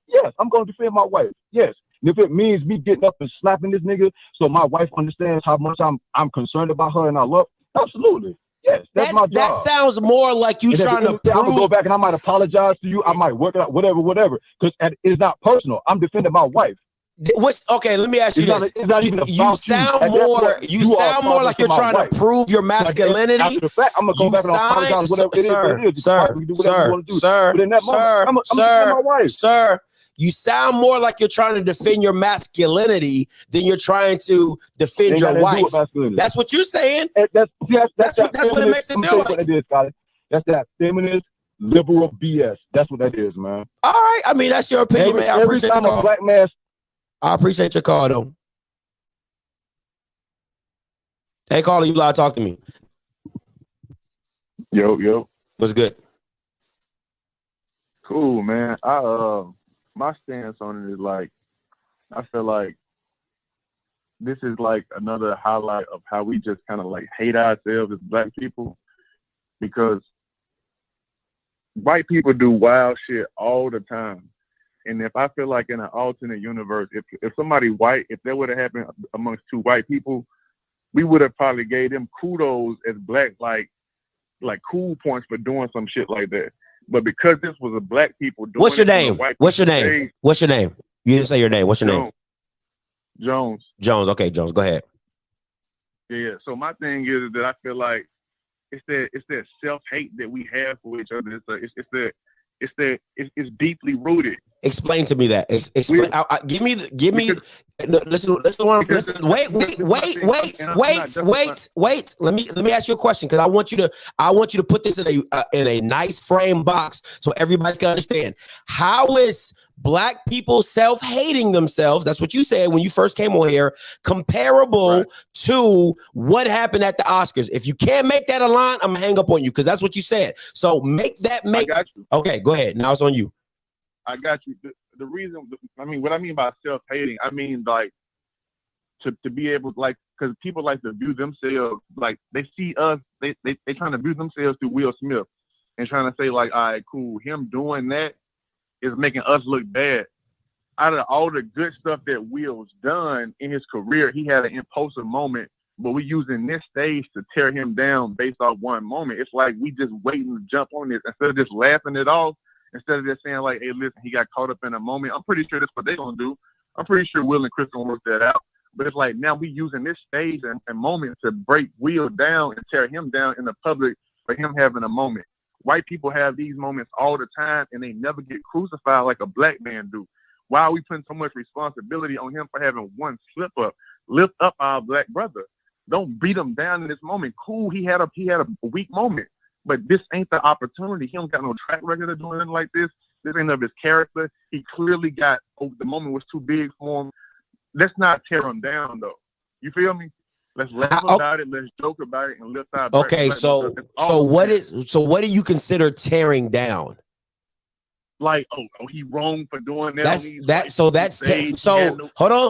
yes, I'm going to defend my wife. Yes. And if it means me getting up and slapping this nigga, so my wife understands how much I'm concerned about her and I love, absolutely. Yes, that's my job. That sounds more like you trying to prove. I'm gonna go back and I might apologize to you. I might work it out, whatever. Because it's not personal. I'm defending my wife. Okay, let me ask you this. It's not even you sound more like you're trying to prove your masculinity. After the fact, I'm gonna go back and apologize, whatever it is. Sir, you sound more like you're trying to defend your masculinity than you're trying to defend your wife. That's what you're saying. That's what it makes it feel like. That's that feminist liberal BS. That's what that is, man. All right. I mean, that's your opinion, man. I appreciate your call. Black man. I appreciate your call, though. Hey, caller, you allowed to talk to me. Yo. What's good? Cool, man. My stance on it is like, I feel like this is like another highlight of how we just kind of like hate ourselves as black people, because white people do wild shit all the time. And if I feel like in an alternate universe, if somebody white, if that would have happened amongst two white people, we would have probably gave them kudos as black, like cool points for doing some shit like that. But because this was a black people doing What's your name? What's your name? What's your name? You didn't say your name. What's your name? Jones. Jones. Okay, Jones. Go ahead. Yeah. So my thing is that I feel like it's that self-hate that we have for each other. It's deeply rooted. Explain to me that. Explain. Give me. Listen. Wait. Let me ask you a question, because I want you to put this in a nice frame box so everybody can understand. How is black people self-hating themselves? That's what you said when you first came on here. Comparable to what happened at the Oscars. If you can't make that a line, I'm gonna hang up on you, because that's what you said. So make that. I got you. Okay, go ahead. Now it's on you. I got you. The reason, what I mean by self-hating, I mean like to be able, like, because people like to view themselves, like they see us, they trying to view themselves through Will Smith and trying to say like, all right, cool, him doing that is making us look bad. Out of all the good stuff that Will's done in his career, he had an impulsive moment, but we're using this stage to tear him down based off one moment. It's like we just waiting to jump on this instead of just laughing it off. Instead of just saying like, hey, listen, he got caught up in a moment. I'm pretty sure that's what they're going to do. I'm pretty sure Will and Chris going to work that out. But it's like now we using this stage and moment to break Will down and tear him down in the public for him having a moment. White people have these moments all the time, and they never get crucified like a black man do. Why are we putting so much responsibility on him for having one slip up? Lift up our black brother. Don't beat him down in this moment. Cool, he had a weak moment. But this ain't the opportunity. He don't got no track record of doing anything like this. This ain't of his character. He clearly got, the moment was too big for him. Let's not tear him down, though. You feel me? Let's laugh about it. Let's joke about it and lift our back. Okay, so what do you consider tearing down? like, oh, he wrong for doing that. Hold on.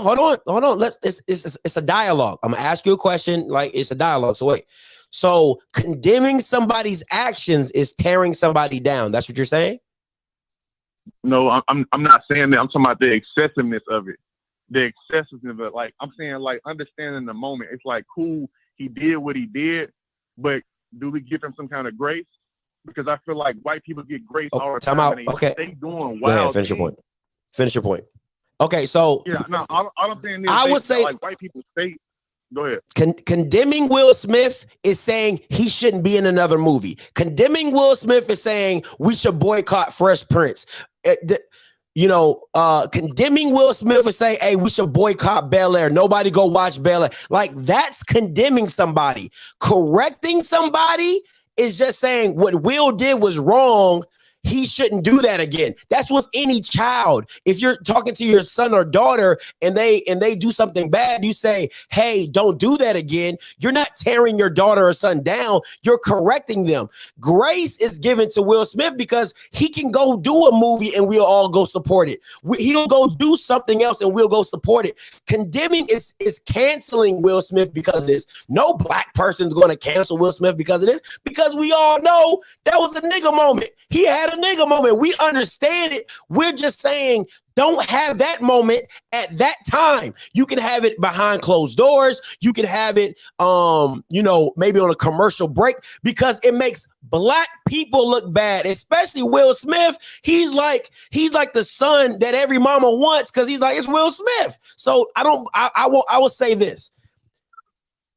It's a dialogue. I'm gonna ask you a question. Like, it's a dialogue. So wait. So condemning somebody's actions is tearing somebody down. That's what you're saying? No, I'm not saying that. I'm talking about the excessiveness of it. The excessiveness of it. Like, I'm saying, like, understanding the moment. It's like, cool, he did what he did, but do we give him some kind of grace? Because I feel like white people get grace all the time. Out. Okay. They doing wild. Go ahead, finish your point. Okay, so yeah, no, all I'm saying is I would say, like, white people say. Go ahead. Condemning Will Smith is saying he shouldn't be in another movie. Condemning Will Smith is saying we should boycott Fresh Prince. Condemning Will Smith is saying, hey, we should boycott Bel Air. Nobody go watch Bel Air. Like, that's condemning somebody. Correcting somebody is just saying what Will did was wrong. He shouldn't do that again. That's with any child. If you're talking to your son or daughter and they do something bad, you say, hey, don't do that again. You're not tearing your daughter or son down. You're correcting them. Grace is given to Will Smith because he can go do a movie and we'll all go support it. He'll go do something else and we'll go support it. Condemning is canceling Will Smith because of this. No black person's going to cancel Will Smith because of this, because we all know that was a nigga moment. He had a nigga moment. We understand it. We're just saying, don't have that moment at that time. You can have it behind closed doors. You can have it, maybe on a commercial break, because it makes black people look bad, especially Will Smith. He's like the son that every mama wants because he's like, it's Will Smith. So I will say this.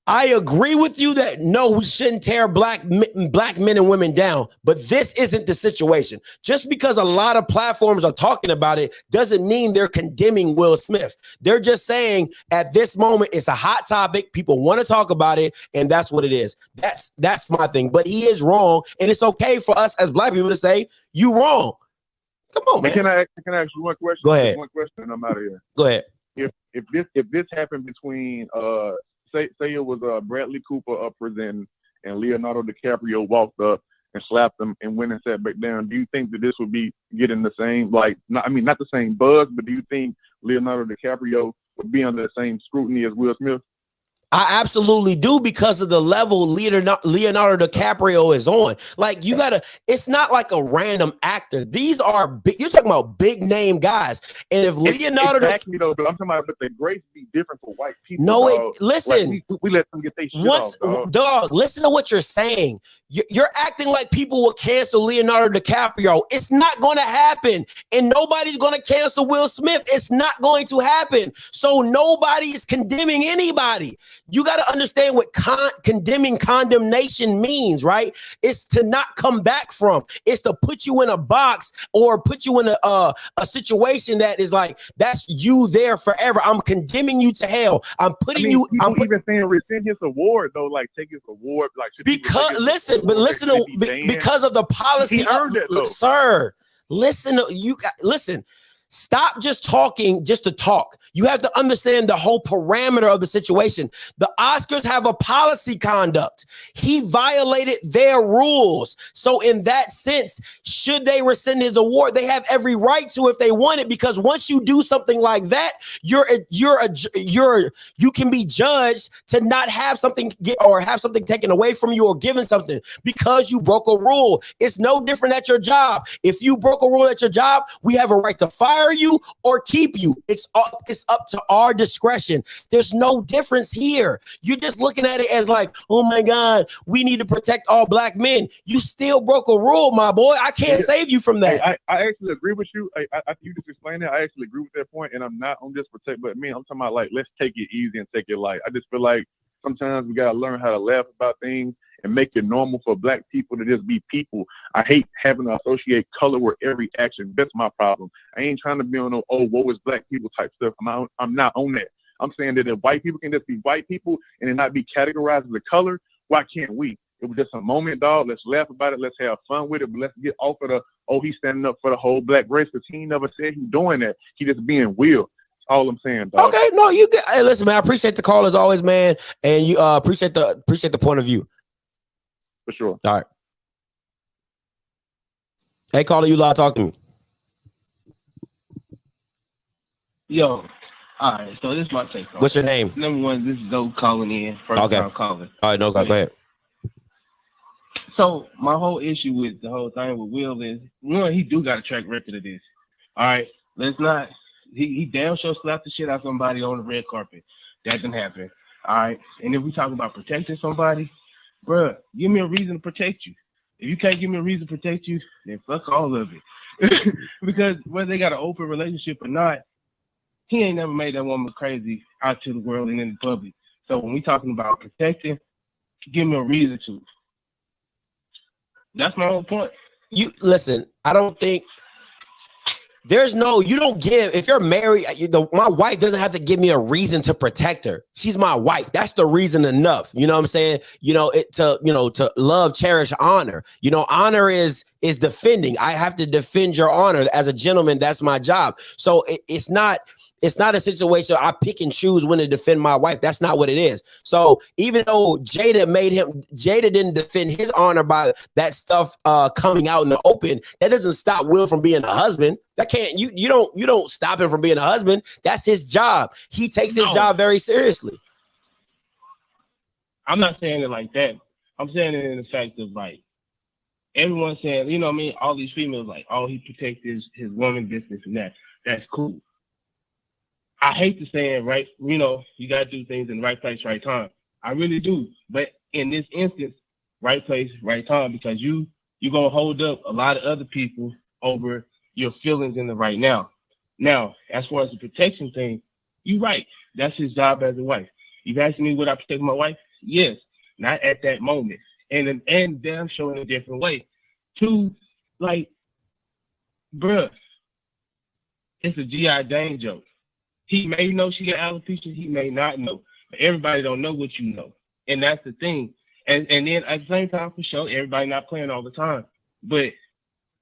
I agree with you that no, we shouldn't tear black men and women down, but this isn't the situation. Just because a lot of platforms are talking about it doesn't mean they're condemning Will Smith. They're just saying at this moment it's a hot topic. People want to talk about it, and that's what it is. That's my thing. But he is wrong, and it's okay for us as black people to say you wrong. Come on, man. Can I ask you one question? Go ahead. One question, and I'm out of here. Go ahead. If this happened between say it was Bradley Cooper up presenting and Leonardo DiCaprio walked up and slapped him and went and sat back down, do you think that this would be getting the same, not the same buzz, but do you think Leonardo DiCaprio would be under the same scrutiny as Will Smith? I absolutely do, because of the level Leonardo DiCaprio is on. Like, it's not like a random actor. These are big, you're talking about big name guys. And if Leonardo exactly though, but I'm talking about, but the grace be different for white people. No, listen. Like we let them get their shit off, dog. Listen to what you're saying. You're acting like people will cancel Leonardo DiCaprio. It's not going to happen, and nobody's going to cancel Will Smith. It's not going to happen. So nobody is condemning anybody. You got to understand what condemnation means, right? It's to not come back from. It's to put you in a box or put you in a situation that is like, that's you there forever. I'm condemning you to hell. I'm putting you. I'm even saying rescind his award though, like take his award, like because listen of the policy. He earned it though, sir. Listen. Stop just talking just to talk. You have to understand the whole parameter of the situation. The Oscars have a policy conduct. He violated their rules. So in that sense, should they rescind his award? They have every right to if they want it, because once you do something like that, you can be judged to not have something have something taken away from you or given something because you broke a rule. It's no different at your job. If you broke a rule at your job, we have a right to fire you or keep you. It's up to our discretion. There's no difference here. You're just looking at it as like, oh my God, we need to protect all black men. You still broke a rule, my boy. I can't save you from that. I actually agree with you. You just explained that. I actually agree with that point, and I'm not on this protect, but me, I'm talking about like, let's take it easy and take it light. I just feel like sometimes we gotta learn how to laugh about things and make it normal for black people to just be people. I hate having to associate color with every action. That's my problem. I ain't trying to be on no, woe is black people type stuff. I'm not on that. I'm saying that if white people can just be white people and then not be categorized as a color, why can't we? It was just a moment, dog. Let's laugh about it. Let's have fun with it. But let's get off of he's standing up for the whole black race, because he never said he's doing that. He just being Will. All I'm saying, dog. Okay, no, you get. Hey, listen, man. I appreciate the call as always, man, and you appreciate the point of view. For sure. All right. Hey, caller, you live. Talk to me. Yo, all right. So this is my take on What's your it. name? Number one, this is Zoe calling in. First Okay. time calling. All right, no, go ahead. So my whole issue with the whole thing with Will is, one, he do got a track record of this. All right, let's not. He damn sure slapped the shit out of somebody on the red carpet. That didn't happen. All right, and if we talk about protecting somebody, bruh, give me a reason to protect you. If you can't give me a reason to protect you, then fuck all of it. Because whether they got an open relationship or not, he ain't never made that woman crazy out to the world and in the public. So when we talking about protecting, give me a reason to. That's my whole point. You listen, I don't think there's no, you don't give, if you're married, my wife doesn't have to give me a reason to protect her. She's my wife. That's the reason enough. You know what I'm saying? To love, cherish, honor. Honor is defending. I have to defend your honor as a gentleman. That's my job. So it's not a situation I pick and choose when to defend my wife. That's not what it is. So even though Jada didn't defend his honor by that stuff coming out in the open, that doesn't stop Will from being a husband. That can't, you don't stop him from being a husband. That's his job. He takes his job very seriously. I'm not saying it like that. I'm saying it in the fact of like, everyone saying, you know what I mean? All these females like, oh, he protects his woman business and that. That's cool. I hate to say it, right? You got to do things in the right place, right time. I really do. But in this instance, right place, right time, because you're going to hold up a lot of other people over your feelings in the right now. Now, as far as the protection thing, you're right. That's his job as a wife. You've asked me, would I protect my wife? Yes. Not at that moment. And damn sure in a different way. Two, like, bruh, it's a G.I. Jane joke. He may know she got alopecia. He may not know. But everybody don't know what you know. And that's the thing. And then at the same time, for sure, everybody not playing all the time. But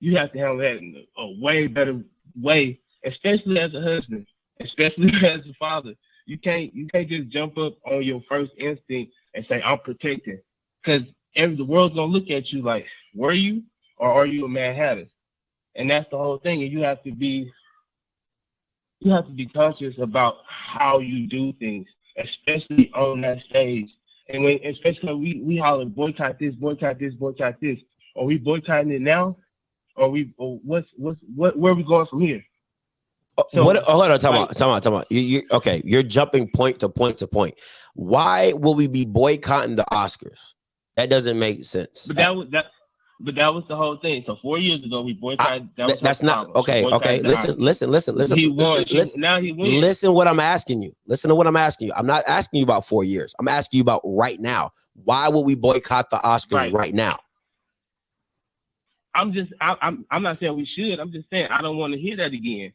you have to handle that in a way better way, especially as a husband, especially as a father. You can't just jump up on your first instinct and say, I'm protecting. Because the world's going to look at you like, were you or are you a Mad Hatter? And that's the whole thing. And you have to be conscious about how you do things, especially on that stage. And especially when we holler, boycott this, boycott this, boycott this. Are we boycotting it now? Where are we going from here? So, Hold on, time out. You're jumping point to point to point. Why will we be boycotting the Oscars? That doesn't make sense. But that was the whole thing. So 4 years ago, we boycotted. That's not okay. Okay, listen. He won. Now he wins. Listen, what I'm asking you. Listen to what I'm asking you. I'm not asking you about 4 years. I'm asking you about right now. Why would we boycott the Oscars right now? I'm not saying we should. I'm just saying I don't want to hear that again.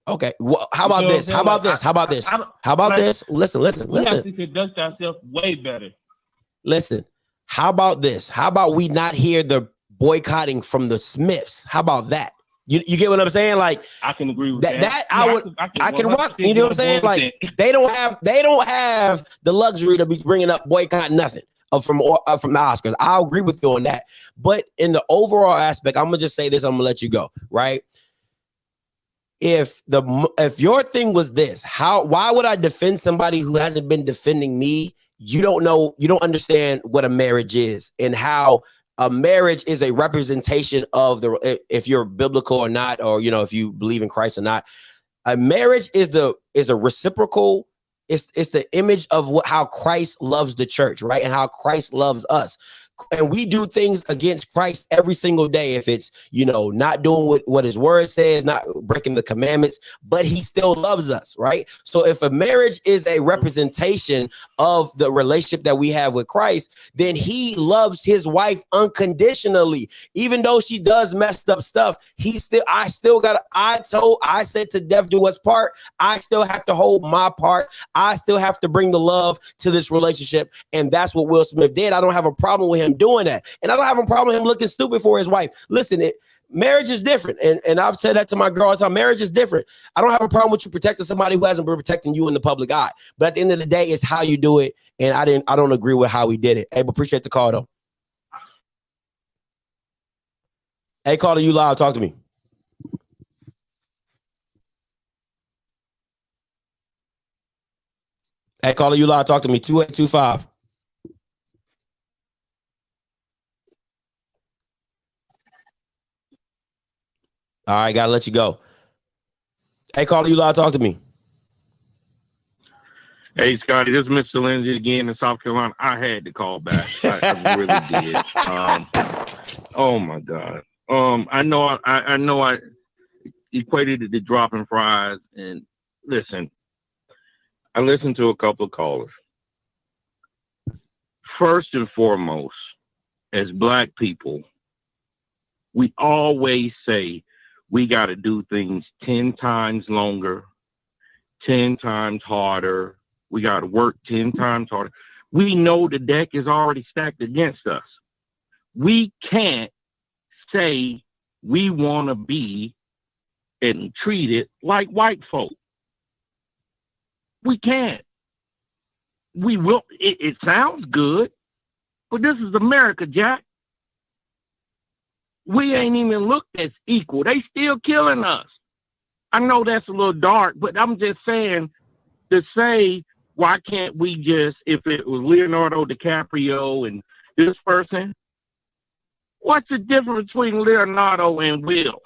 Okay. Well, how about this? How about this? How about this? How about this? Listen. We have to conduct ourselves way better. Listen. How about this? How about we not hear the boycotting from the Smiths? How about that? You get what I'm saying? Like, I can agree with that. I can rock. You know what I'm saying? Like, they don't have the luxury to be bringing up boycott nothing from the Oscars. I'll agree with you on that. But in the overall aspect, I'm gonna just say this. I'm gonna let you go. Right? If your thing was this, why would I defend somebody who hasn't been defending me? You don't know, you don't understand what a marriage is and how a marriage is a representation of if you're biblical or not, or if you believe in Christ or not. A marriage is a reciprocal. It's the image of how Christ loves the church, right? And how Christ loves us. And we do things against Christ every single day. If it's, not doing what his word says, not breaking the commandments, but he still loves us, right? So if a marriage is a representation of the relationship that we have with Christ, then he loves his wife unconditionally. Even though she does messed up stuff, I said to death do us part. I still have to hold my part. I still have to bring the love to this relationship. And that's what Will Smith did. I don't have a problem with him doing that. And I don't have a problem with him looking stupid for his wife. Listen, marriage is different. And I've said that to my girl all the time. Marriage is different. I don't have a problem with you protecting somebody who hasn't been protecting you in the public eye. But at the end of the day, it's how you do it. And I don't agree with how he did it. Hey, but appreciate the call though. Hey, caller, you live. Talk to me. Hey, caller, you live. Talk to me. 2825. All right, gotta let you go. Hey, caller, you live. Talk to me. Hey, Scotty, this is Mr. Lindsay again in South Carolina. I had to call back. I really did. Oh my God. I know I equated it to dropping fries. And listen, I listened to a couple of callers. First and foremost, as Black people, we always say we got to do things 10 times longer, 10 times harder. We got to work 10 times harder. We know the deck is already stacked against us. We can't say we want to be and treated like white folk. We can't. We will. It sounds good, but this is America, Jack. We ain't even looked as equal. They still killing us. I know that's a little dark, but I'm just saying to say, why can't we just, if it was Leonardo DiCaprio and this person, what's the difference between Leonardo and Will?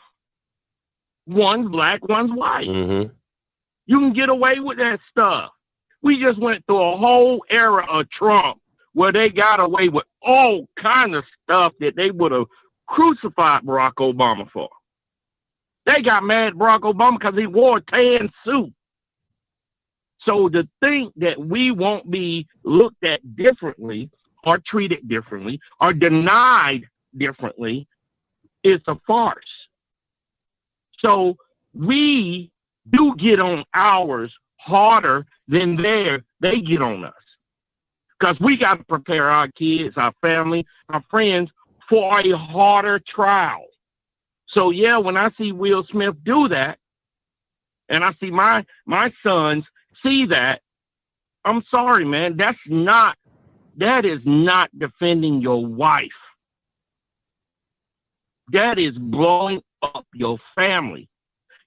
One's Black, one's white. Mm-hmm. You can get away with that stuff. We just went through a whole era of Trump where they got away with all kind of stuff that they would have crucified Barack Obama for. They got mad at Barack Obama because he wore a tan suit. So to think that we won't be looked at differently or treated differently or denied differently is a farce. So we do get on ours harder than they get on us. Because we got to prepare our kids, our family, our friends for a harder trial. So yeah, when I see Will Smith do that, and I see my sons see that, I'm sorry, man. That is not defending your wife. That is blowing up your family.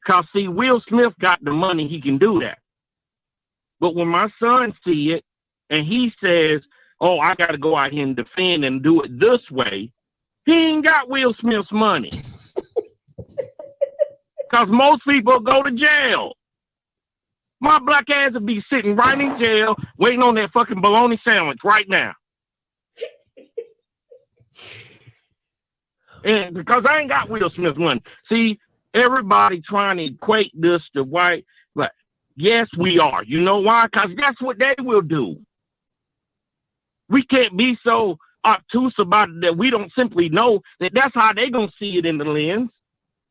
Because, see, Will Smith got the money, he can do that. But when my son see it, and he says, oh, I got to go out here and defend and do it this way, he ain't got Will Smith's money. Because most people go to jail. My black ass would be sitting right in jail waiting on that fucking bologna sandwich right now. And because I ain't got Will Smith's money. See, everybody trying to equate this to white, but yes, we are. You know why? Because that's what they will do. We can't be so obtuse about it that we don't simply know that that's how they going to see it in the lens.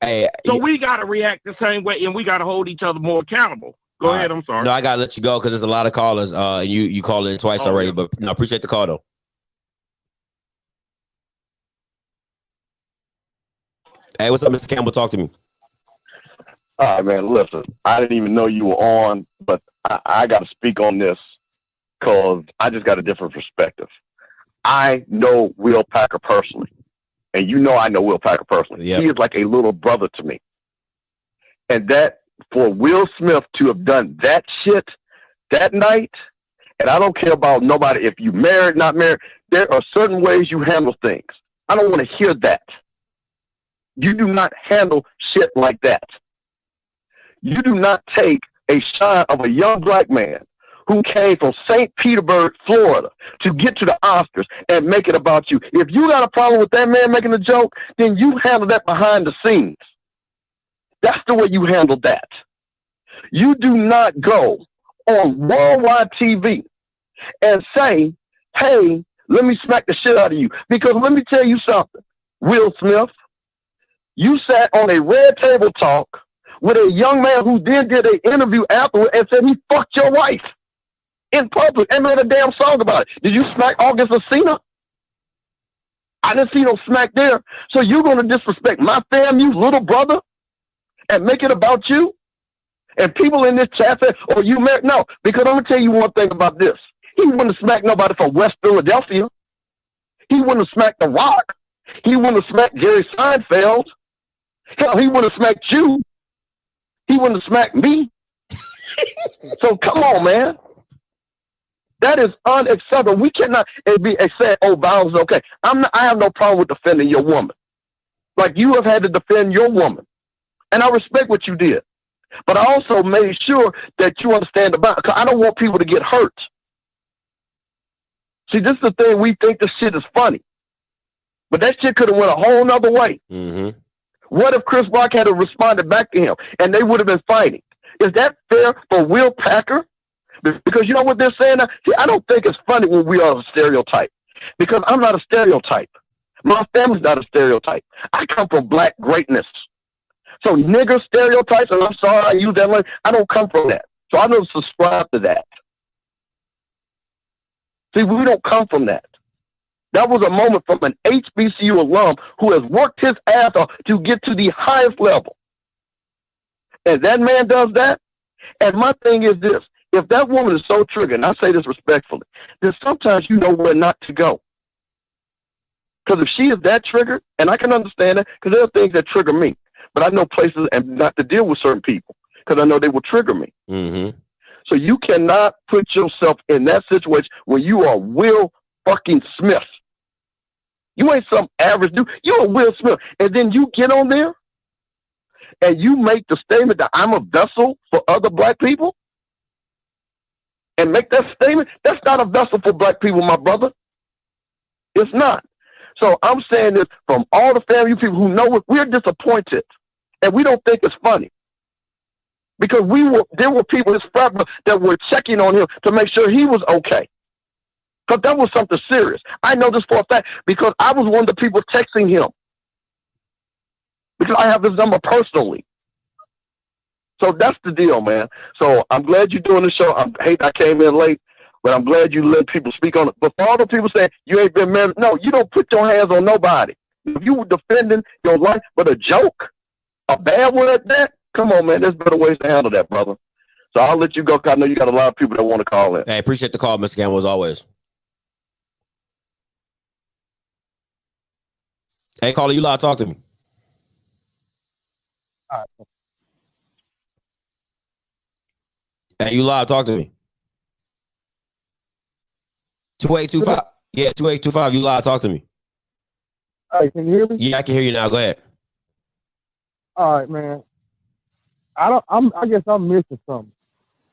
Hey, so we got to react the same way, and we got to hold each other more accountable. Go ahead. I'm sorry. No, I got to let you go because there's a lot of callers. And you called in twice already, yeah. But no, I appreciate the call, though. Hey, what's up, Mr. Campbell? Talk to me. All right, man. Listen, I didn't even know you were on, but I got to speak on this because I just got a different perspective. I know Will Packer personally, and you know I know Will Packer personally. Yep. He is like a little brother to me. And that for Will Smith to have done that shit that night, and I don't care about nobody if you married, not married, there are certain ways you handle things. I don't want to hear that. You do not handle shit like that. You do not take a shot of a young black man who came from St. Petersburg, Florida, to get to the Oscars and make it about you. If you got a problem with that man making a joke, then you handle that behind the scenes. That's the way you handle that. You do not go on worldwide TV and say, hey, let me smack the shit out of you. Because let me tell you something, Will Smith, you sat on a red table talk with a young man who then did an interview afterward and said he fucked your wife in public and made a damn song about it. Did you smack August Alsina? I didn't see no smack there. So you're going to disrespect my FAMU little brother and make it about you? And people in this chat say, oh, you married? No, because I'm going to tell you one thing about this. He wouldn't have smacked nobody from West Philadelphia. He wouldn't have smacked The Rock. He wouldn't have smacked Jerry Seinfeld. Hell, he wouldn't have smacked you. He wouldn't have smacked me. So come on, man. That is unacceptable. We cannot be saying, "Oh, violence is okay." I have no problem with defending your woman. Like you have had to defend your woman, and I respect what you did. But I also made sure that you understand about. Because I don't want people to get hurt. See, this is the thing. We think this shit is funny, but that shit could have went a whole nother way. Mm-hmm. What if Chris Rock had responded back to him, and they would have been fighting? Is that fair for Will Packer? Because you know what they're saying now? See, I don't think it's funny when we are a stereotype. Because I'm not a stereotype. My family's not a stereotype. I come from black greatness. So nigger stereotypes, and I'm sorry I use that word, I don't come from that. So I don't subscribe to that. See, we don't come from that. That was a moment from an HBCU alum who has worked his ass off to get to the highest level. And that man does that. And my thing is this. If that woman is so triggered, and I say this respectfully, then sometimes you know where not to go. Because if she is that triggered, and I can understand it, because there are things that trigger me. But I know places and not to deal with certain people, because I know they will trigger me. Mm-hmm. So you cannot put yourself in that situation where you are Will fucking Smith. You ain't some average dude. You're a Will Smith. And then you get on there and you make the statement that I'm a vessel for other black people. And make that statement. That's not a vessel for black people, my brother. It's not. So I'm saying this from all the family people who know it, we're disappointed. And we don't think it's funny. Because there were people, his family, that were checking on him to make sure he was okay. Because that was something serious. I know this for a fact because I was one of the people texting him. Because I have his number personally. So that's the deal, man. So I'm glad you're doing the show. I hate I came in late, but I'm glad you let people speak on it. But for all the people saying you ain't been married, no, you don't put your hands on nobody. If you were defending your life, but a joke, a bad one at that, come on, man. There's better ways to handle that, brother. So I'll let you go because I know you got a lot of people that want to call in. Hey, appreciate the call, Mr. Gamble, as always. Hey, caller, you live. Talk to me. All right. Hey, you live. Talk to me. 2825. Yeah, 2825. You live. Talk to me. All right, can you hear me? Yeah, I can hear you now. Go ahead. All right, man. I guess I'm missing something.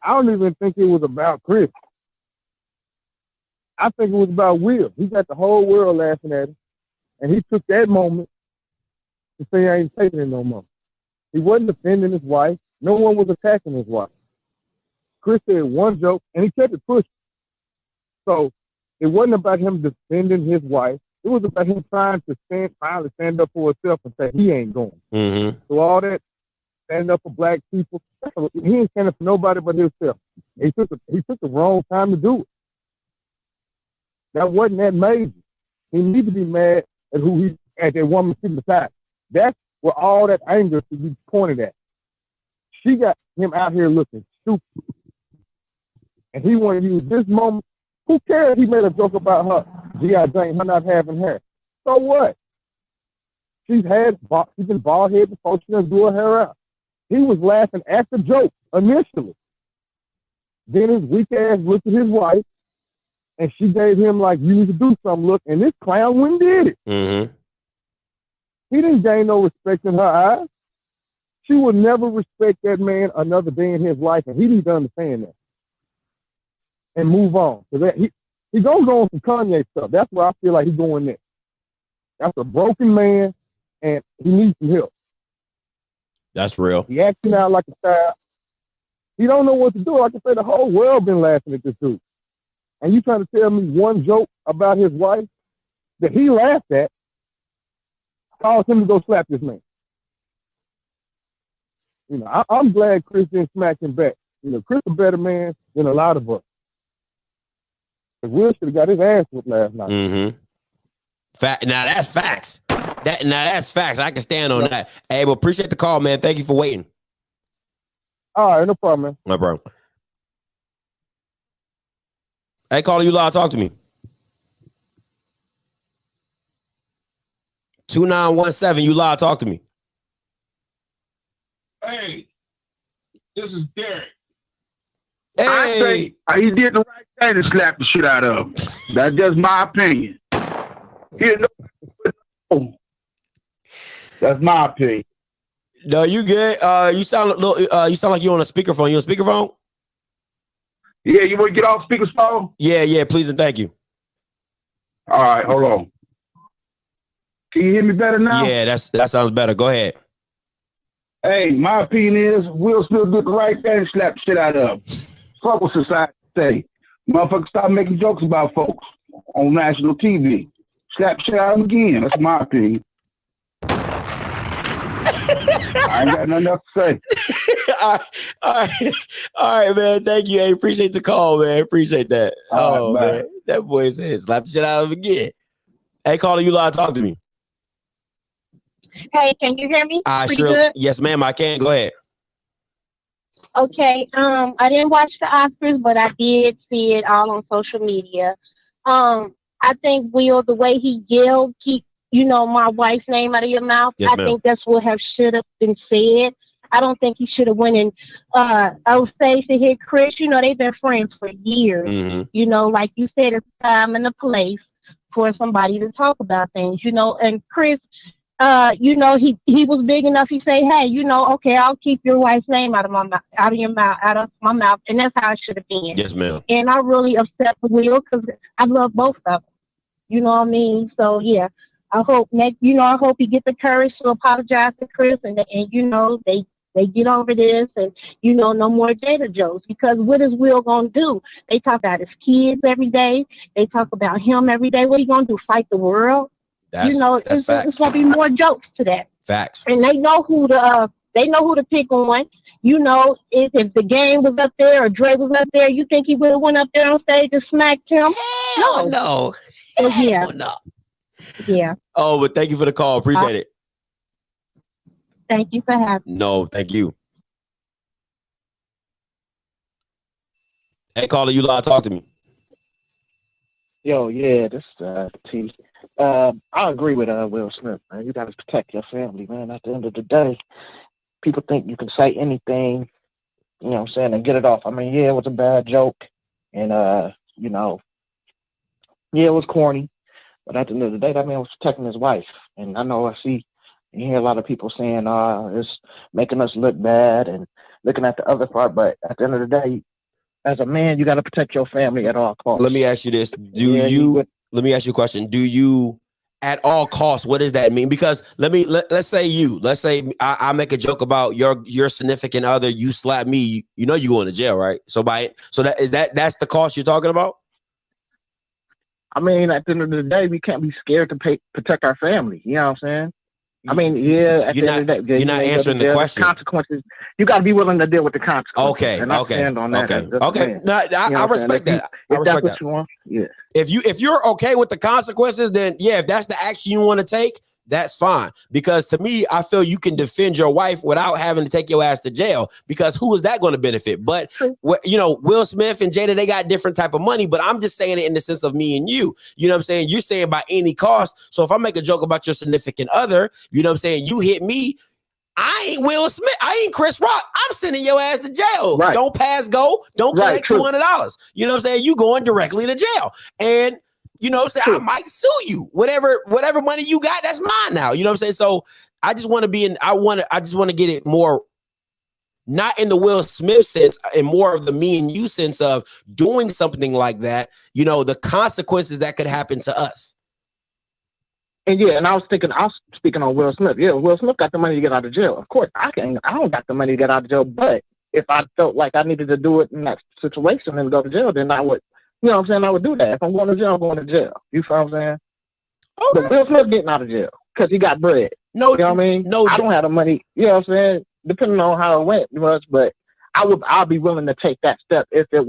I don't even think it was about Chris. I think it was about Will. He got the whole world laughing at him, and he took that moment to say I ain't taking it no more. He wasn't defending his wife. No one was attacking his wife. Chris said one joke, and he kept it pushing. So it wasn't about him defending his wife. It was about him trying to finally stand up for himself and say he ain't going. Mm-hmm. So all that stand up for black people, he ain't standing for nobody but himself. He took the wrong time to do it. That wasn't that major. He needs to be mad at that woman sitting beside. That's where all that anger should be pointed at. She got him out here looking stupid. And he wanted to use this moment. Who cares if he made a joke about her, G.I. Jane, her not having hair? So what? She's been bald headed before she done grew her hair out. He was laughing at the joke initially. Then his weak ass looked at his wife, and she gave him like, you need to do something, look, and this clown went and did it. Mm-hmm. He didn't gain no respect in her eyes. She would never respect that man another day in his life, and he needs to understand that. And move on. Because he gonna go on some Kanye stuff. That's where I feel like he's going next. That's a broken man, and he needs some help. That's real. He acting out like a child. He don't know what to do. Like I say, the whole world been laughing at this dude. And you trying to tell me one joke about his wife that he laughed at caused him to go slap this man. You know, I'm glad Chris didn't smack him back. You know, Chris a better man than a lot of us. Will should have got his ass whooped last night. Mm-hmm. Now that's facts. That's facts. I can stand on that. Hey, well, appreciate the call, man. Thank you for waiting. All right, no problem, man. No problem. Hey, caller, you live. Talk to me. 2917, you live. Talk to me. Hey, this is Derek. Hey. think he did the right thing to slap the shit out of him. That's just my opinion. You know, that's my opinion. No, you good. You sound a little. You sound like you on a speakerphone. You on speakerphone? Yeah, you want to get off speakerphone? Yeah. Please and thank you. All right, hold on. Can you hear me better now? Yeah, that sounds better. Go ahead. Hey, my opinion is Will Smith did the right thing and slap the shit out of him. Fuck what society say. Motherfuckers stop making jokes about folks on national TV. Slap the shit out of him again. That's my opinion. I ain't got nothing else to say. All right, man. Thank you. Hey, appreciate the call, man. Appreciate that. All right, man. That boy said slap the shit out of him again. Hey, caller, you live, talk to me. Hey, can you hear me? Pretty Sure. good? Yes, ma'am, I can. Go ahead. Okay. I didn't watch the Oscars, but I did see it all on social media. I think Will, the way he yelled, keep my wife's name out of your mouth. Yes, I ma'am. think that's what should have been said. I don't think he should have went and Stacey here, Chris. They've been friends for years. Mm-hmm. Like you said, it's time and a place for somebody to talk about things. And Chris. He was big enough. He say, "Hey, okay, I'll keep your wife's name out of my mouth," and that's how it should have been. Yes, ma'am. And I really upset with Will because I love both of them. You know what I mean? So yeah, I hope I hope he get the courage to apologize to Chris, and they get over this, and no more Jada jokes. Because what is Will gonna do? They talk about his kids every day. They talk about him every day. What are you gonna do? Fight the world? That's It's gonna be more jokes to that. Facts. And they know who to pick on. If the game was up there or Dre was up there, you think he would have went up there on stage and smacked him? No. So, yeah. No. Yeah. Oh, but thank you for the call. Appreciate it. Thank you for having me. No, thank you. Hey, caller, you live, talk to me. Yo, yeah, this T. I agree with Will Smith, man. You gotta protect your family, man. At the end of the day, people think you can say anything, and get it off. I mean, yeah, it was a bad joke, and yeah, it was corny, but at the end of the day, that man was protecting his wife. And I know you hear a lot of people saying, it's making us look bad and looking at the other part, but at the end of the day, as a man, you got to protect your family at all costs. Let me ask you this. Let me ask you a question. Do you, at all costs, what does that mean? Because let's say I make a joke about your significant other, you slap me, you going to jail, right? So that's the cost you're talking about? I mean, at the end of the day, we can't be scared to protect our family. You know what I'm saying? I mean, yeah. At the end of the day, you're not answering the question. Consequences. You got to be willing to deal with the consequences. Okay. And I stand on that. Okay. No, I respect that. If that's what you want, yeah. If you're okay with the consequences, then yeah, if that's the action you want to take, that's fine. Because to me, I feel you can defend your wife without having to take your ass to jail. Because who is that going to benefit? But Will Smith and Jada, they got different type of money. But I'm just saying it in the sense of me and you. You know what I'm saying? You're saying by any cost. So if I make a joke about your significant other, you know what I'm saying? You hit me. I ain't Will Smith. I ain't Chris Rock. I'm sending your ass to jail. Right. Don't pass go. Don't collect $200. You know what I'm saying? You going directly to jail. And you know what I'm saying? I might sue you. Whatever money you got, that's mine now. You know what I'm saying? So I just want to I just want to get it more, not in the Will Smith sense, and more of the me and you sense of doing something like that, the consequences that could happen to us. And yeah, and I was speaking on Will Smith. Yeah, Will Smith got the money to get out of jail. Of course, I don't got the money to get out of jail, but if I felt like I needed to do it in that situation and go to jail, then I would. You know what I'm saying? I would do that. If I'm going to jail, I'm going to jail. You feel what I'm saying? Okay. But Will Smith getting out of jail because he got bread. No, you know what I mean? No, I don't have the money. You know what I'm saying? Depending on how it went, but I'll be willing to take that step if I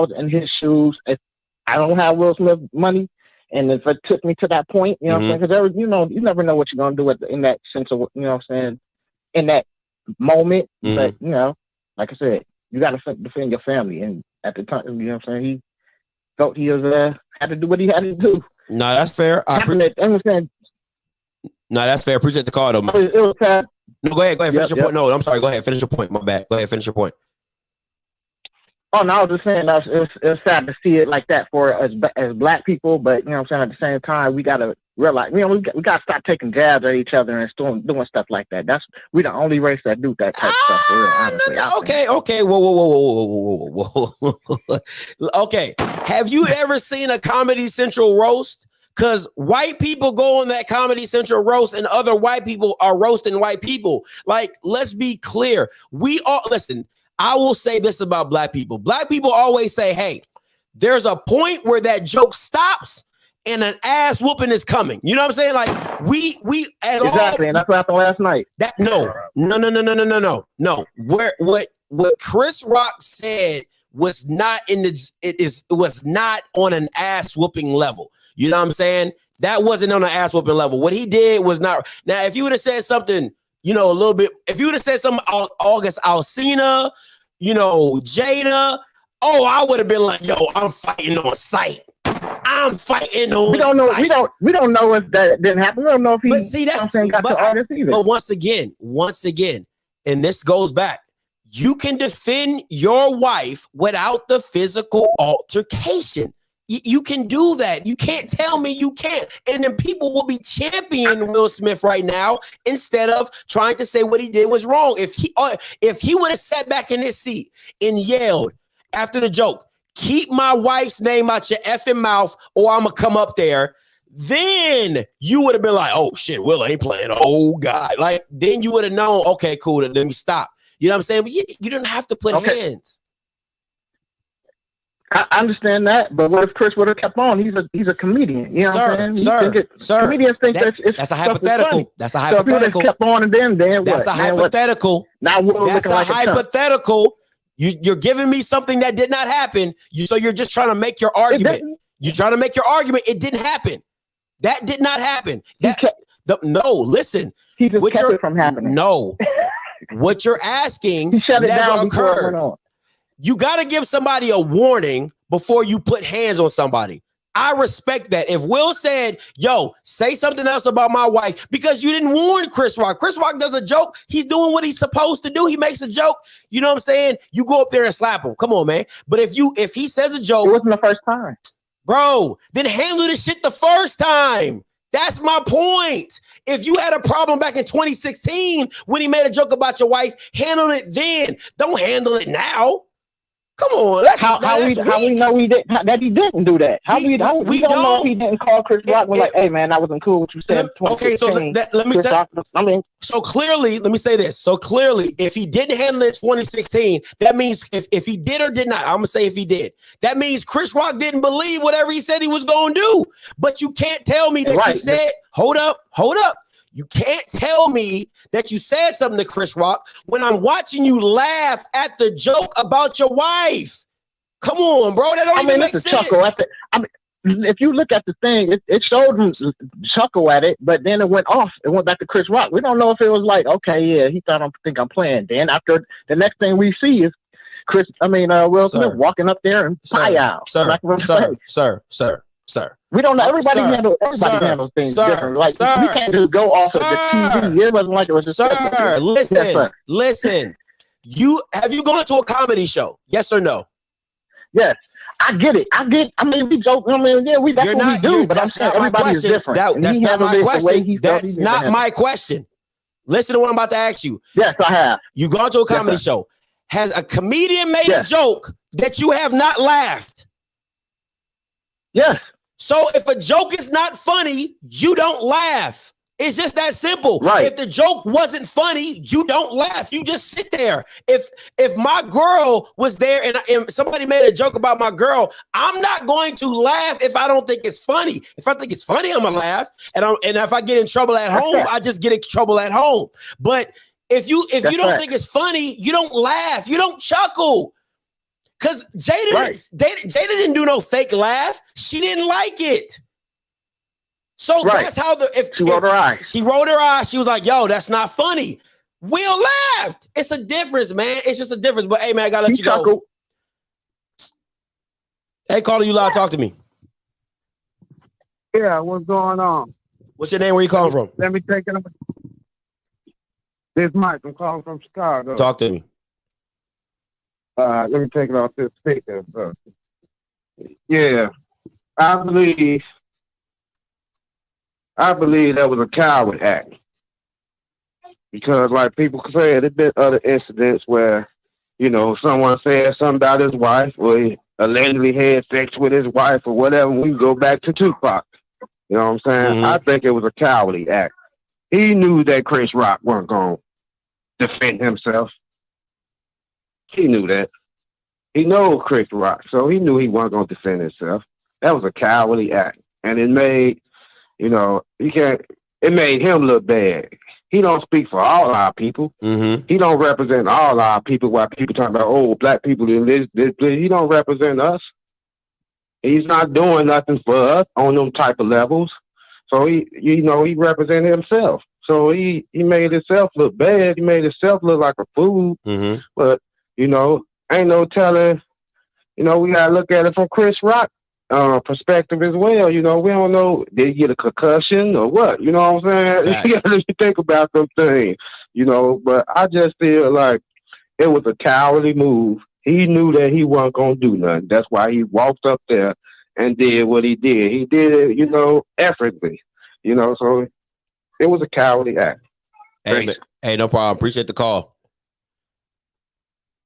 was in his shoes. If I don't have Will Smith money, and if it took me to that point, you know what I'm saying? Because you never know what you're gonna do in that sense of, you know what I'm saying, in that moment. But like I said, you got to defend your family, and at the time, you know what I'm saying, he felt he was had to do what he had to do. No, that's fair. No, that's fair. Appreciate the call, though. Man. It was sad. No, go ahead. Finish your point. No, I'm sorry. Go ahead. Finish your point. My bad. Go ahead. Finish your point. Oh no, I was just saying that it's sad to see it like that for as black people, but you know what I'm saying, at the same time we gotta realize, you know, we gotta stop taking jabs at each other and doing stuff like that. We the only race that do that type of stuff for real, honestly. Okay. Whoa. Okay. Have you ever seen a Comedy Central roast? Because white people go on that Comedy Central roast and other white people are roasting white people. Like, let's be clear. We all, listen, I will say this about black people. Black people always say, hey, there's a point where that joke stops and an ass whooping is coming. You know what I'm saying? Like, we exactly, and that's what happened last night. No. What Chris Rock said was not it was not on an ass whooping level. You know what I'm saying? That wasn't on an ass whooping level. What he did was not. Now, if you would have said something, you know, a little bit, if you would have said something August Alsina, you know, Jada, I would have been like, yo, I'm fighting on sight. I'm fighting on sight. We don't know if that didn't happen. We don't know if he got to August either. But once again, and this goes back, you can defend your wife without the physical altercation. You can do that. You can't tell me you can't. And then people will be championing Will Smith right now instead of trying to say what he did was wrong. If he would have sat back in his seat and yelled after the joke, keep my wife's name out your effing mouth or I'm going to come up there, then you would have been like, oh, shit, Will ain't playing. Oh, God. Like, then you would have known, okay, cool, let me stop. You know what I'm saying? But you didn't have to put hands. I understand that, but what if Chris would have kept on? He's a comedian. You know what I'm saying? Comedians think that's a hypothetical. That's a hypothetical. So if he would have kept on and then what? That's a hypothetical. Now that's a hypothetical. You're giving me something that did not happen. So you're just trying to make your argument. You're trying to make your argument. It didn't happen. That did not happen. Listen. He just kept it from happening. No. What you're asking he shut it down before it went on. You got to give somebody a warning before you put hands on somebody. I respect that. If Will said, yo, say something else about my wife because you didn't warn Chris Rock. Chris Rock does a joke. He's doing what he's supposed to do. He makes a joke. You know what I'm saying? You go up there and slap him. Come on, man. But if he says a joke. It wasn't the first time. Bro, then handle this shit the first time. That's my point. If you had a problem back in 2016 when he made a joke about your wife, handle it then. Don't handle it now. Come on, how we know that he didn't do that? We don't know if he didn't call Chris Rock. We're like, hey man, that wasn't cool what you said. Okay, so let me say. So clearly, let me say this. So clearly, if he didn't handle it in 2016, that means if he did or did not, I'm gonna say if he did, that means Chris Rock didn't believe whatever he said he was gonna do. But you can't tell me that you said, hold up. You can't tell me that you said something to Chris Rock when I'm watching you laugh at the joke about your wife. Come on, bro. That don't even make sense. Chuckle at if you look at the thing, it showed him chuckle at it, but then it went off. It went back to Chris Rock. We don't know if it was like, okay, yeah, he thought I'm playing. Then after the next thing we see is Will Smith walking up there and out. Sir. We don't know. Everybody handles things different. Like we can't just go off of the TV. It wasn't like it was just. Listen. Have you gone to a comedy show? Yes or no? Yes, I get it. We joke. That's what we do. But I'm saying everybody is different. That's not my question. That's not my question. Listen to what I'm about to ask you. Yes, I have. You gone to a comedy show? Has a comedian made a joke that you have not laughed? Yes. So if a joke is not funny, you don't laugh. It's just that simple. Right. If the joke wasn't funny, you don't laugh. You just sit there. If my girl was there and somebody made a joke about my girl, I'm not going to laugh if I don't think it's funny. If I think it's funny, I'm gonna laugh. And if I get in trouble at home, I just get in trouble at home. But if you don't think it's funny, you don't laugh. You don't chuckle. Because Jada didn't do no fake laugh. She didn't like it. So that's how she rolled her eyes. She rolled her eyes. She was like, yo, that's not funny. Will laughed. It's a difference, man. It's just a difference. But hey, man, I gotta let you go. Hey, caller, you loud. Talk to me. Yeah, what's going on? What's your name? Where you calling from? Let me take it. This is Mike. I'm calling from Chicago. Talk to me. Let me take it off this speaker. Yeah, I believe that was a coward act because, like people say, there's been other incidents where, you know, someone said something about his wife, or he allegedly had sex with his wife, or whatever. We can go back to Tupac. You know what I'm saying? I think it was a cowardly act. He knew that Chris Rock wasn't going to defend himself. He knew that. He knows Chris Rock, so he knew he wasn't going to defend himself. That was a cowardly act, and it made, you know, it made him look bad. He don't speak for all our people. He don't represent all our people. While people talking about, oh, black people in this, he don't represent us. He's not doing nothing for us on them type of levels. So he represented himself. So he made himself look bad. He made himself look like a fool. But, you know, ain't no telling, you know, we got to look at it from Chris Rock perspective as well. You know, we don't know, did he get a concussion or what? You know what I'm saying? You got to think about some things, you know, but I just feel like it was a cowardly move. He knew that he wasn't going to do nothing. That's why he walked up there and did what he did. He did it, you know, effortlessly, you know, so it was a cowardly act. Hey, no problem. Appreciate the call.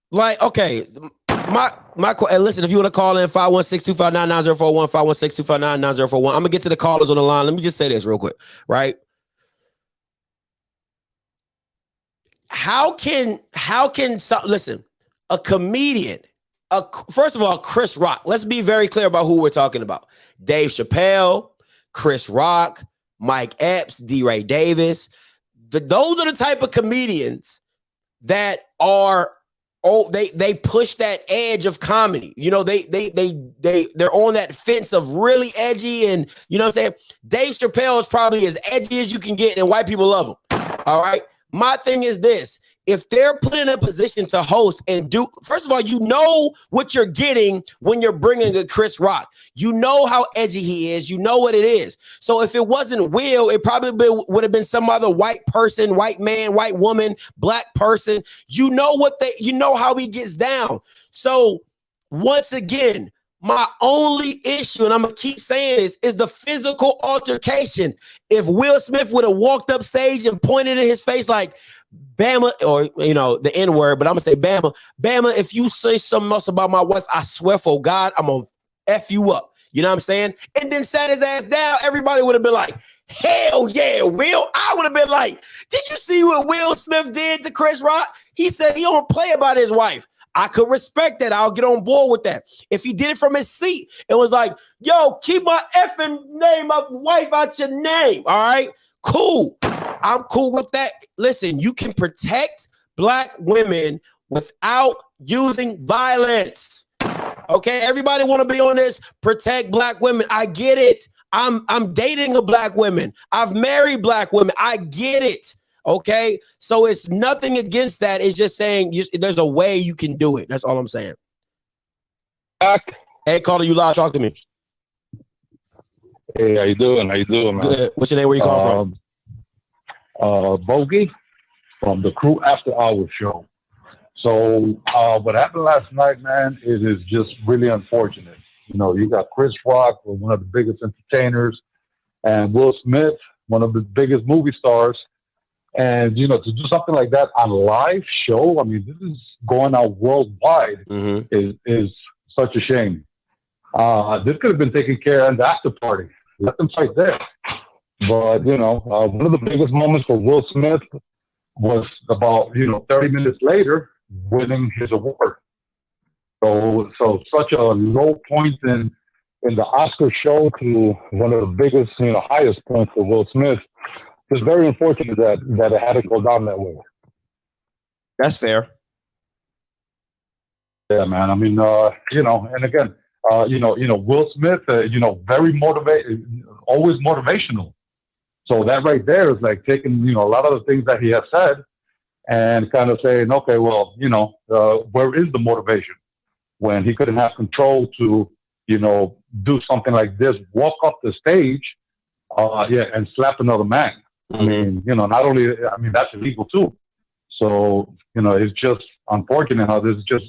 Like, okay, hey, listen, if you want to call in 516-259-9041, 516-259-9041, I'm going to get to the callers on the line. Let me just say this real quick, right? How can listen, a comedian, first of all, Chris Rock, let's be very clear about who we're talking about. Dave Chappelle, Chris Rock, Mike Epps, D. Ray Davis. Those are the type of comedians that are, they push that edge of comedy. You know, they're on that fence of really edgy, and you know what I'm saying? Dave Chappelle is probably as edgy as you can get, and white people love him. All right. My thing is this: if they're put in a position to host and do, first of all, you know what you're getting when you're bringing a Chris Rock. You know how edgy he is. You know what it is. So if it wasn't Will, it probably would have been some other white person, white man, white woman, black person. You know how he gets down. So once again, my only issue, and I'm going to keep saying this, is the physical altercation. If Will Smith would have walked up stage and pointed in his face like, Bama, or, you know, the N-word, but I'm going to say Bama, if you say something else about my wife, I swear for God, I'm going to F you up. You know what I'm saying? And then sat his ass down, everybody would have been like, hell yeah, Will. I would have been like, did you see what Will Smith did to Chris Rock? He said he don't play about his wife. I could respect that. I'll get on board with that. If he did it from his seat, it was like, yo, keep my effing name of wife out your name. All right, cool. I'm cool with that. Listen, you can protect black women without using violence. Okay, everybody want to be on this, protect black women. I get it. I'm dating a black woman. I've married black women. I get it. Okay, so it's nothing against that. It's just saying there's a way you can do it. That's all I'm saying. Hey, caller, you live. Talk to me. Hey, how you doing? Man? Good. What's your name? Where you calling from? Bogey from the Crew After Hours show. So what happened last night, man, it is just really unfortunate. You know, you got Chris Rock, one of the biggest entertainers, and Will Smith, one of the biggest movie stars. And, you know, to do something like that on a live show, I mean, this is going out worldwide, is such a shame. This could have been taken care of in the after party. Let them fight there. But, you know, one of the biggest moments for Will Smith was about, 30 minutes later, winning his award. So such a low point in the Oscar show to one of the biggest, highest points for Will Smith. It's very unfortunate that it had to go down that way. That's fair. Yeah, man. I mean, and again, Will Smith, very motivated, always motivational. So that right there is like taking, a lot of the things that he has said and kind of saying, okay, well, where is the motivation when he couldn't have control to, do something like this, walk up the stage, and slap another man. I mean, not only, that's illegal too. So, it's just unfortunate how this just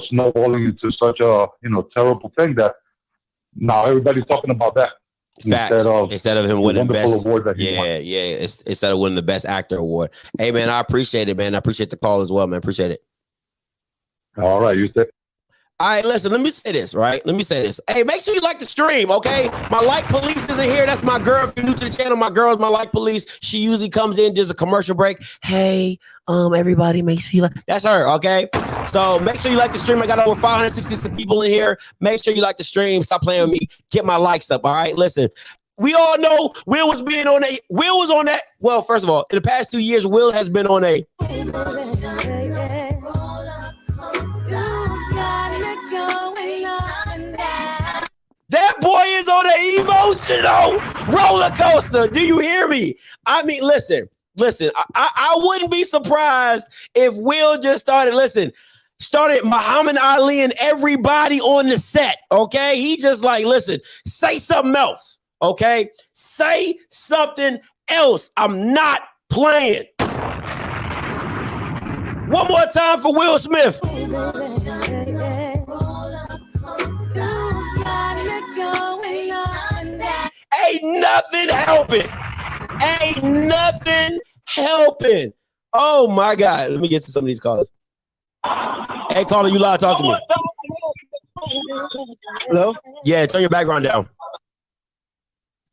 snowballing into such a terrible thing that now everybody's talking about that. Facts. Instead of him winning best award that he won. instead of winning the best actor award. Hey man, I appreciate it, man. I appreciate the call as well, man. Appreciate it. All right, you said. All right, listen, let me say this, right? Let me say this. Hey, make sure you like the stream, okay? My like police isn't here. That's my girl. If you're new to the channel, my girl is my like police. She usually comes in, does a commercial break. Hey, everybody, make sure you like. That's her, okay? So make sure you like the stream. I got over 560 people in here. Make sure you like the stream. Stop playing with me. Get my likes up, all right? Listen, we all know Will was on that. Well, first of all, in the past 2 years, Will has been on a. That boy is on an emotional roller coaster. Do you hear me? I mean, listen. I wouldn't be surprised if Will just started Muhammad Ali and everybody on the set. Okay, he just like, listen, say something else. Okay, say something else. I'm not playing. One more time for Will Smith. Ain't nothing helping. Oh my God. Let me get to some of these callers. Hey, caller, you live. Talk to me. Hello? Yeah, turn your background down.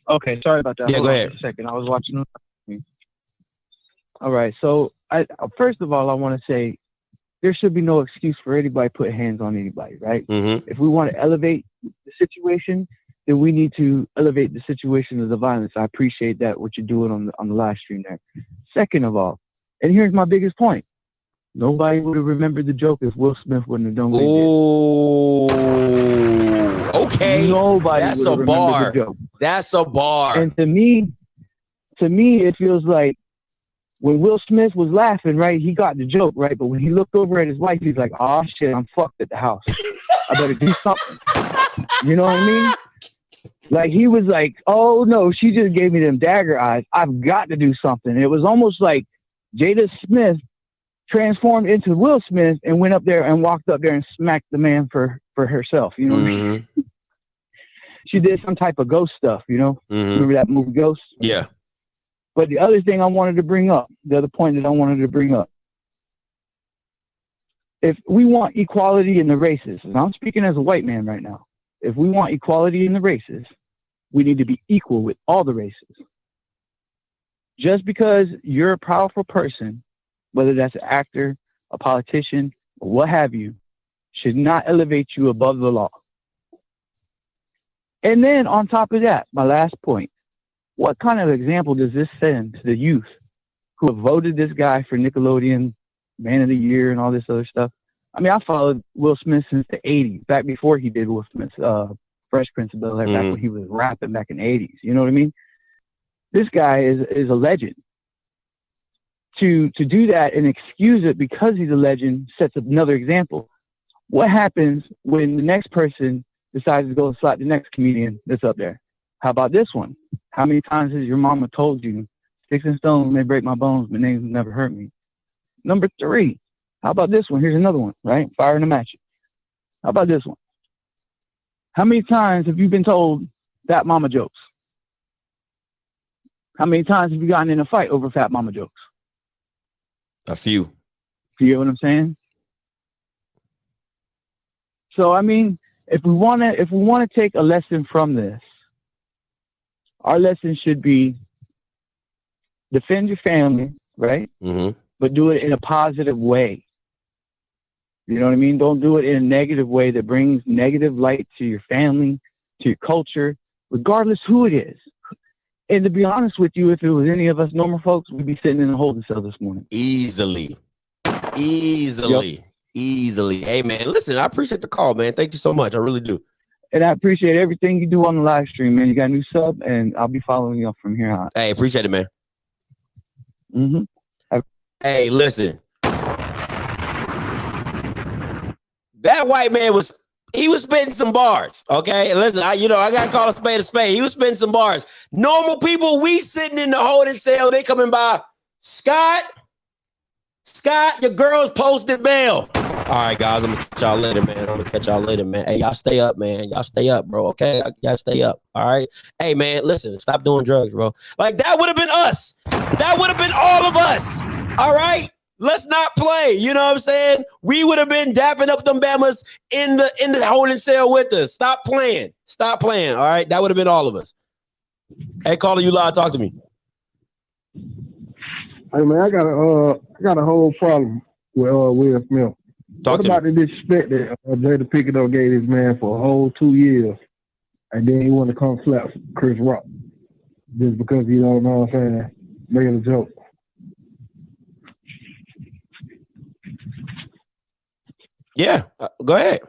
Okay, sorry about that. Yeah, Hold go on ahead. a second. I was watching. All right. So first of all, I want to say there should be no excuse for anybody putting hands on anybody, right? Mm-hmm. If we want to elevate the situation, then we need to elevate the situation of the violence. I appreciate that, what you're doing on the live stream there. Second of all, and here's my biggest point. Nobody would have remembered the joke if Will Smith wouldn't have done what he did. Okay. Nobody That's would have a remembered bar. the joke. That's a bar. And to me, it feels like when Will Smith was laughing, right, he got the joke, right? But when he looked over at his wife, he's like, oh, shit, I'm fucked at the house. I better do something. You know what I mean? Like, he was like, oh, no, she just gave me them dagger eyes. I've got to do something. It was almost like Jada Smith transformed into Will Smith and went up there and walked up there and smacked the man for herself. You know what I mean? She did some type of ghost stuff, you know? Remember that movie Ghost? Yeah. But the other thing I wanted to bring up, the other point that I wanted to bring up, if we want equality in the races, and I'm speaking as a white man right now, if we want equality in the races, we need to be equal with all the races. Just because you're a powerful person, whether that's an actor, a politician, or what have you, should not elevate you above the law. And then on top of that, my last point, what kind of example does this send to the youth who have voted this guy for Nickelodeon Man of the Year and all this other stuff? I mean, I followed Will Smith since the 80s, back before he did Will Smith's Fresh Prince of Bel-Air, back when he was rapping back in the 80s. You know what I mean? This guy is a legend. To do that and excuse it because he's a legend sets up another example. What happens when the next person decides to go and slap the next comedian that's up there? How about this one? How many times has your mama told you, sticks and stones may break my bones, but names never hurt me? Number 3, how about this one? Here's another one, right? Fire in a match. How about this one? How many times have you been told fat mama jokes? How many times have you gotten in a fight over fat mama jokes? A few. You get what I'm saying? So I mean, if we want to take a lesson from this, our lesson should be defend your family, right? But do it in a positive way. You know what I mean? Don't do it in a negative way that brings negative light to your family, to your culture, regardless who it is. And to be honest with you, if it was any of us normal folks, we'd be sitting in a holding cell this morning. Easily. Yep. Hey, man, listen, I appreciate the call, man. Thank you so much. I really do. And I appreciate everything you do on the live stream, man. You got a new sub, and I'll be following you up from here on. Hey, appreciate it, man. Hey, listen. That white man was spitting some bars, okay? And listen, I got to call a spade a spade. He was spitting some bars. Normal people, we sitting in the holding cell, they coming by. Scott, your girl's posted bail. All right, guys, I'm gonna catch y'all later, man. Hey, y'all stay up, man. Y'all stay up, bro. Okay, y'all stay up. All right. Hey, man, listen, stop doing drugs, bro. Like that would have been us. That would have been all of us. All right. Let's not play. You know what I'm saying? We would have been dapping up them Bamas in the holding cell with us. Stop playing. Stop playing. All right. That would have been all of us. Hey, caller, you live. Talk to me. Hey man, I got a whole problem with Will Smith. What about the disrespect that Jada Pinkett gave this man for a whole 2 years, and then he want to come slap Chris Rock just because he don't know what I'm saying, making a joke. Yeah, go ahead.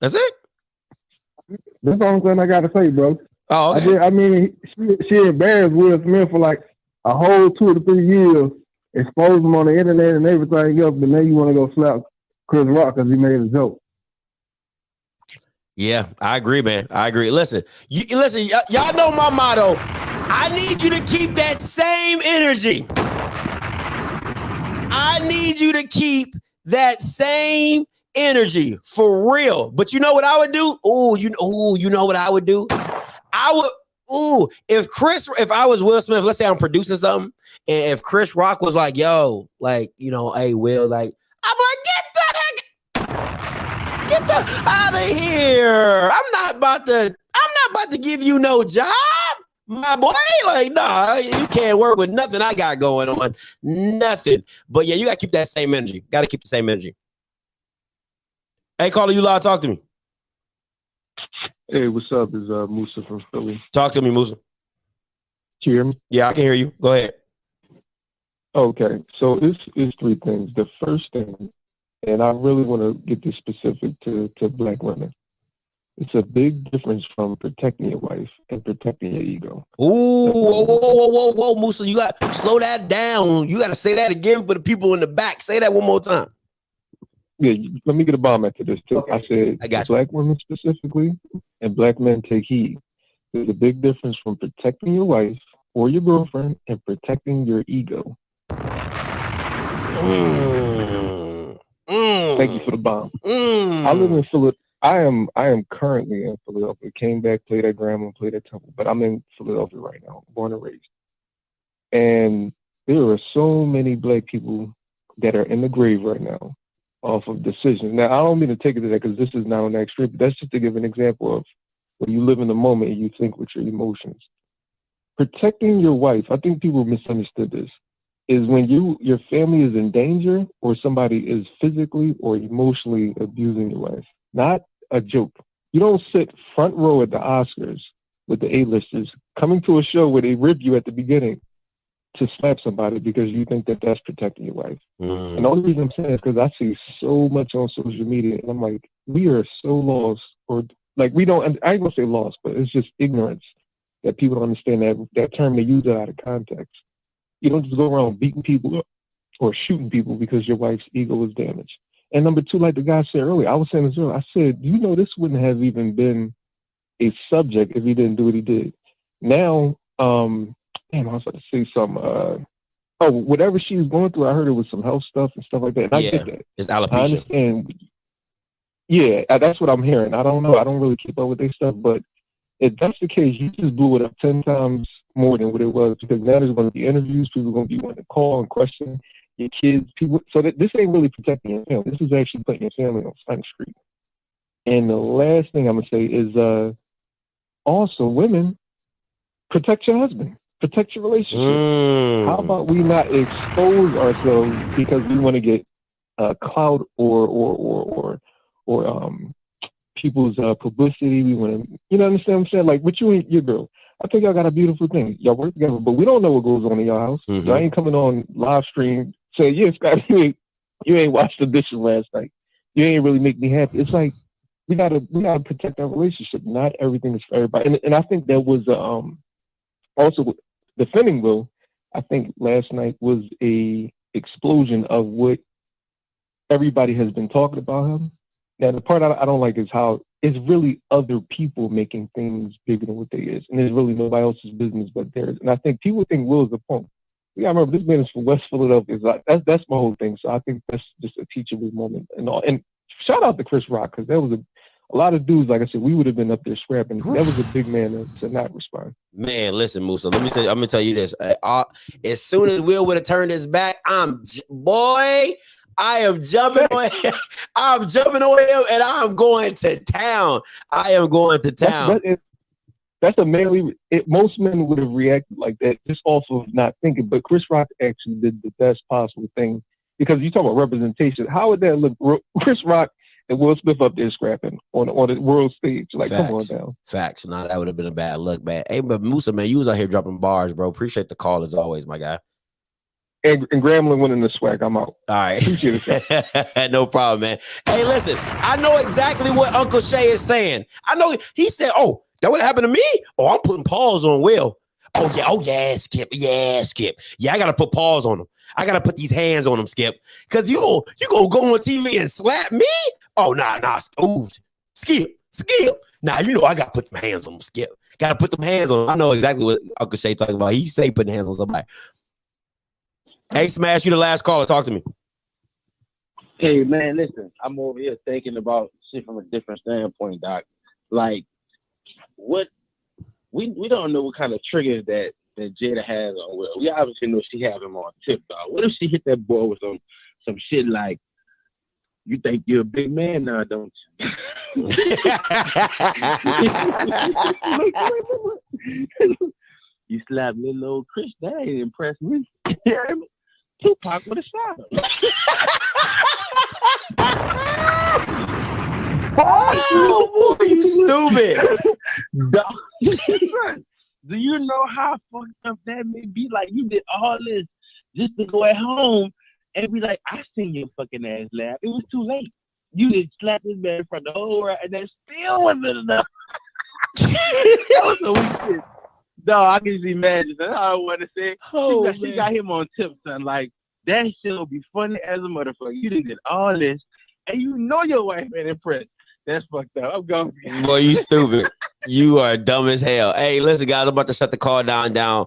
That's it. That's the only thing I got to say, bro. Oh, okay. I mean, she embarrassed Will Smith for like a whole 2 to 3 years, exposed him on the internet and everything else, but now you want to go slap Chris Rock because he made a joke. Yeah, I agree, man. I agree. Listen, y'all know my motto. I need you to keep that same energy. I need you to keep that same energy for real. But you know what I would do? You know what I would do? I would, if I was Will Smith, let's say I'm producing something, and if Chris Rock was like, yo, like, you know, hey, Will, like, I'm like, get the out of here. I'm not about to give you no job, my boy. Like, nah, you can't work with nothing I got going on. Nothing. But yeah, you gotta keep that same energy. Gotta keep the same energy. Hey, caller, you live. Talk to me. Hey, what's up? Is Musa from Philly. Talk to me, Musa. Can you hear me? Yeah, I can hear you. Go ahead. Okay, so it's 3 things. The first thing, and I really want to get this specific to Black women. It's a big difference from protecting your wife and protecting your ego. Ooh, whoa, Musa, you got to slow that down. You got to say that again for the people in the back. Say that one more time. Yeah, let me get a bomb after this too. Okay. I said Black women specifically and Black men take heed. There's a big difference from protecting your wife or your girlfriend and protecting your ego. Thank you for the bomb. I live in Philadelphia. I am currently in Philadelphia. Came back, played at Grambling, played at Temple, but I'm in Philadelphia right now, born and raised. And there are so many Black people that are in the grave right now off of decisions. Now, I don't mean to take it to that because this is not on that extreme, but that's just to give an example of when you live in the moment and you think with your emotions. Protecting your wife, I think people misunderstood this, is when your family is in danger or somebody is physically or emotionally abusing your wife. Not a joke. You don't sit front row at the Oscars with the A-listers coming to a show where they rib you at the beginning to slap somebody because you think that that's protecting your wife. And the only reason I'm saying is because I see so much on social media and I'm like, we are so lost, or like we don't, I ain't gonna say lost, but it's just ignorance that people don't understand that term, they use it out of context. You don't just go around beating people up or shooting people because your wife's ego is damaged. And number 2, like the guy said earlier, I was saying this earlier, I said, you know, this wouldn't have even been a subject if he didn't do what he did. Now, I was about to say something. Whatever she was going through, I heard it was some health stuff and stuff like that. And I get that. It's alopecia. I understand. Yeah, that's what I'm hearing. I don't know. I don't really keep up with their stuff, but if that's the case, you just blew it up 10 times more than what it was, because now there's going to be interviews. People are going to be wanting to call and question your kids. People, so that this ain't really protecting your family. This is actually putting your family on Front Street. And the last thing I'm going to say is also, women, protect your husband. Protect your relationship. How about we not expose ourselves because we want to get clout or people's publicity? We want to, you know, understand what I'm saying? Like with you and your girl, I think y'all got a beautiful thing. Y'all work together, but we don't know what goes on in your house. Y'all ain't coming on live stream saying, "Yeah, Scott, you ain't washed the dishes last night. You ain't really make me happy." It's like we gotta protect our relationship. Not everything is for everybody, and I think that was also defending Will. I think last night was a explosion of what everybody has been talking about him. Now, the part I don't like is how it's really other people making things bigger than what they is. And it's really nobody else's business but theirs. And I think people think Will is a punk. Yeah, I remember this man is from West Philadelphia. That's my whole thing. So I think that's just a teachable moment and all. And shout out to Chris Rock, because there was a lot of dudes, like I said, we would have been up there scrapping. That was a big man to not respond. Man, listen, Musa, let me tell you, I'm gonna tell you this. As soon as Will would have turned his back, I am jumping on him. I'm jumping on him, and I'm going to town. I am going to town. That's a manly. Most men would have reacted like that, just off of not thinking. But Chris Rock actually did the best possible thing, because you talk about representation. How would that look? Chris Rock and Will Smith up there scrapping on the world stage. Like, Facts. come on down. Facts. Nah, that would have been a bad look, man. Hey, but Musa, man, you was out here dropping bars, bro. Appreciate the call as always, my guy. And Grambling winning the swag. I'm out. All right. Appreciate it. No problem, man. Hey, listen, I know exactly what Uncle Shay is saying. I know he said, oh, that would happen to me? Oh, I'm putting pause on Will. Oh, yeah, Skip. Yeah, Skip. Yeah, I got to put pause on him. I got to put these hands on him, Skip. Because you gonna go on TV and slap me? Oh, nah. Ooh, Skip. Nah, you know I got to put them hands on him, Skip. Got to put them hands on him. I know exactly what Uncle Shay talking about. He say putting hands on somebody. Hey, Smash, you the last caller. Talk to me. Hey, man, listen. I'm over here thinking about shit from a different standpoint, Doc. Like, what we don't know what kind of triggers that Jada has on Will. We obviously know she has him on tip, dog. What if she hit that boy with some shit like, you think you're a big man now, don't you? You slap little old Chris, that ain't impressed me. You hear me? Tupac with a shot. Oh, boy, you stupid. Do you know how fucked up that may be? Like, you did all this just to go at home and be like, I seen your fucking ass laugh. It was too late. You did slap this man in front of the whole world, and that still wasn't enough. That was a weak shit. No, I can just imagine. That's all I want to say. She got him on tip, son. Like, that shit will be funny as a motherfucker. You did all this, and you know your wife ain't impressed. That's fucked up. I'm going. Boy, you stupid. You are dumb as hell. Hey, listen, guys, I'm about to shut the call down.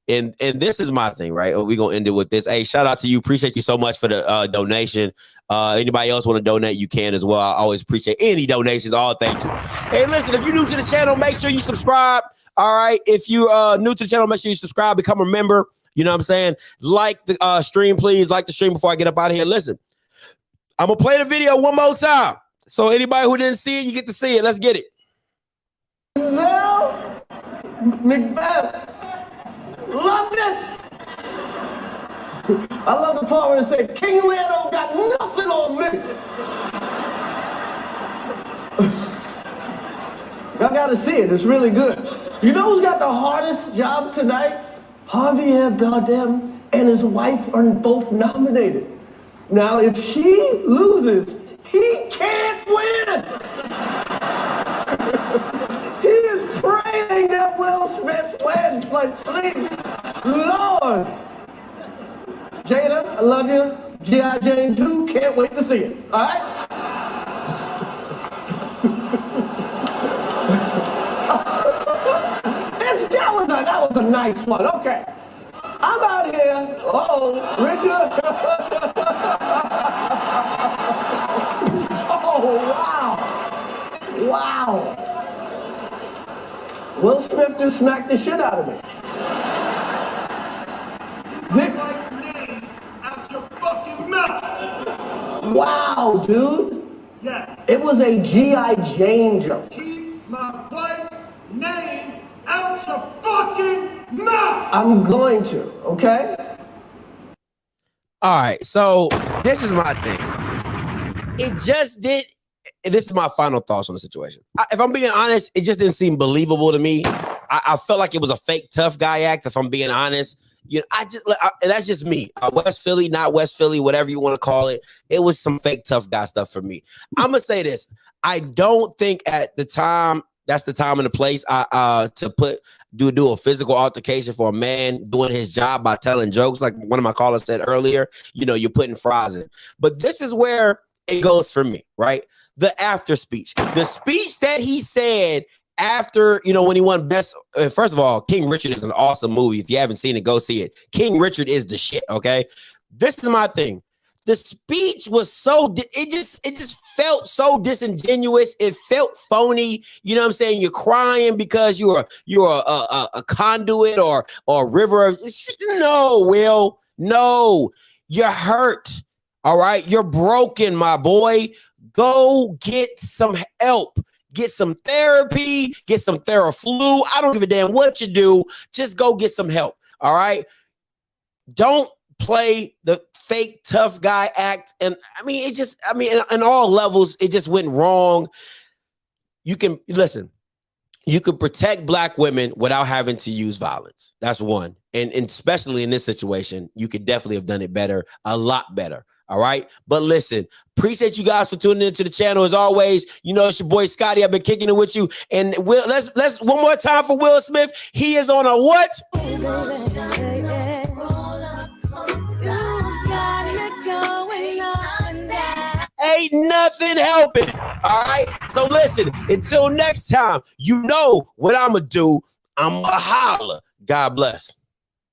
And this is my thing, right? We're going to end it with this. Hey, shout out to you. Appreciate you so much for the donation. Anybody else want to donate, you can as well. I always appreciate any donations. All thank you. Hey, listen, if you're new to the channel, make sure you subscribe. All right. If you new to the channel, make sure you subscribe, become a member. You know what I'm saying? Like the stream, please. Like the stream before I get up out of here. Listen, I'm going to play the video one more time. So anybody who didn't see it, you get to see it. Let's get it. Macbeth. Loved it. I love the part where it said, King Lear don't got nothing on me. Y'all gotta see it, it's really good. You know who's got the hardest job tonight? Javier Bardem and his wife are both nominated. Now, if she loses, he can't win. He is praying that Will Smith wins. Like, please, Lord. Jada, I love you. G.I. Jane 2, can't wait to see it. All right? That was a nice one. Okay. I'm out here. Uh-oh, Richard. Oh, wow. Wow. Will Smith just smacked the shit out of me. Wow, dude. Yeah. It was a G.I. Jane joke. Keep my wife's name out your fucking mouth. I'm going to, okay? All right, so this is my thing. This is my final thoughts on the situation. If I'm being honest, it just didn't seem believable to me. I felt like it was a fake tough guy act, if I'm being honest. You know, that's just me. West Philly, not West Philly, whatever you want to call it. It was some fake tough guy stuff for me. I'm gonna say this. I don't think at the time, that's the time and the place to do a physical altercation for a man doing his job by telling jokes, like one of my callers said earlier. You know, you're putting fries in. But this is where it goes for me, right? The after speech. The speech that he said after, you know, when he won best, first of all, King Richard is an awesome movie. If you haven't seen it, go see it. King Richard is the shit, okay? This is my thing. The speech was so, it just felt so disingenuous. It felt phony. You know what I'm saying? You're crying because you're a conduit or a river. No, Will, no, you're hurt. All right. You're broken, my boy. Go get some help. Get some therapy, get some Theraflu. I don't give a damn what you do. Just go get some help. All right. Don't play the fake tough guy act. And I mean, in all levels, it just went wrong. You can listen, you could protect Black women without having to use violence. That's one. And especially in this situation, you could definitely have done it better, a lot better. All right. But listen, appreciate you guys for tuning into the channel. As always, you know, it's your boy Scotty. I've been kicking it with you. And Will, let's one more time for Will Smith. He is on a what? Ain't nothing helping. All right. So listen, until next time, you know what I'm going to do. I'm going to holler. God bless.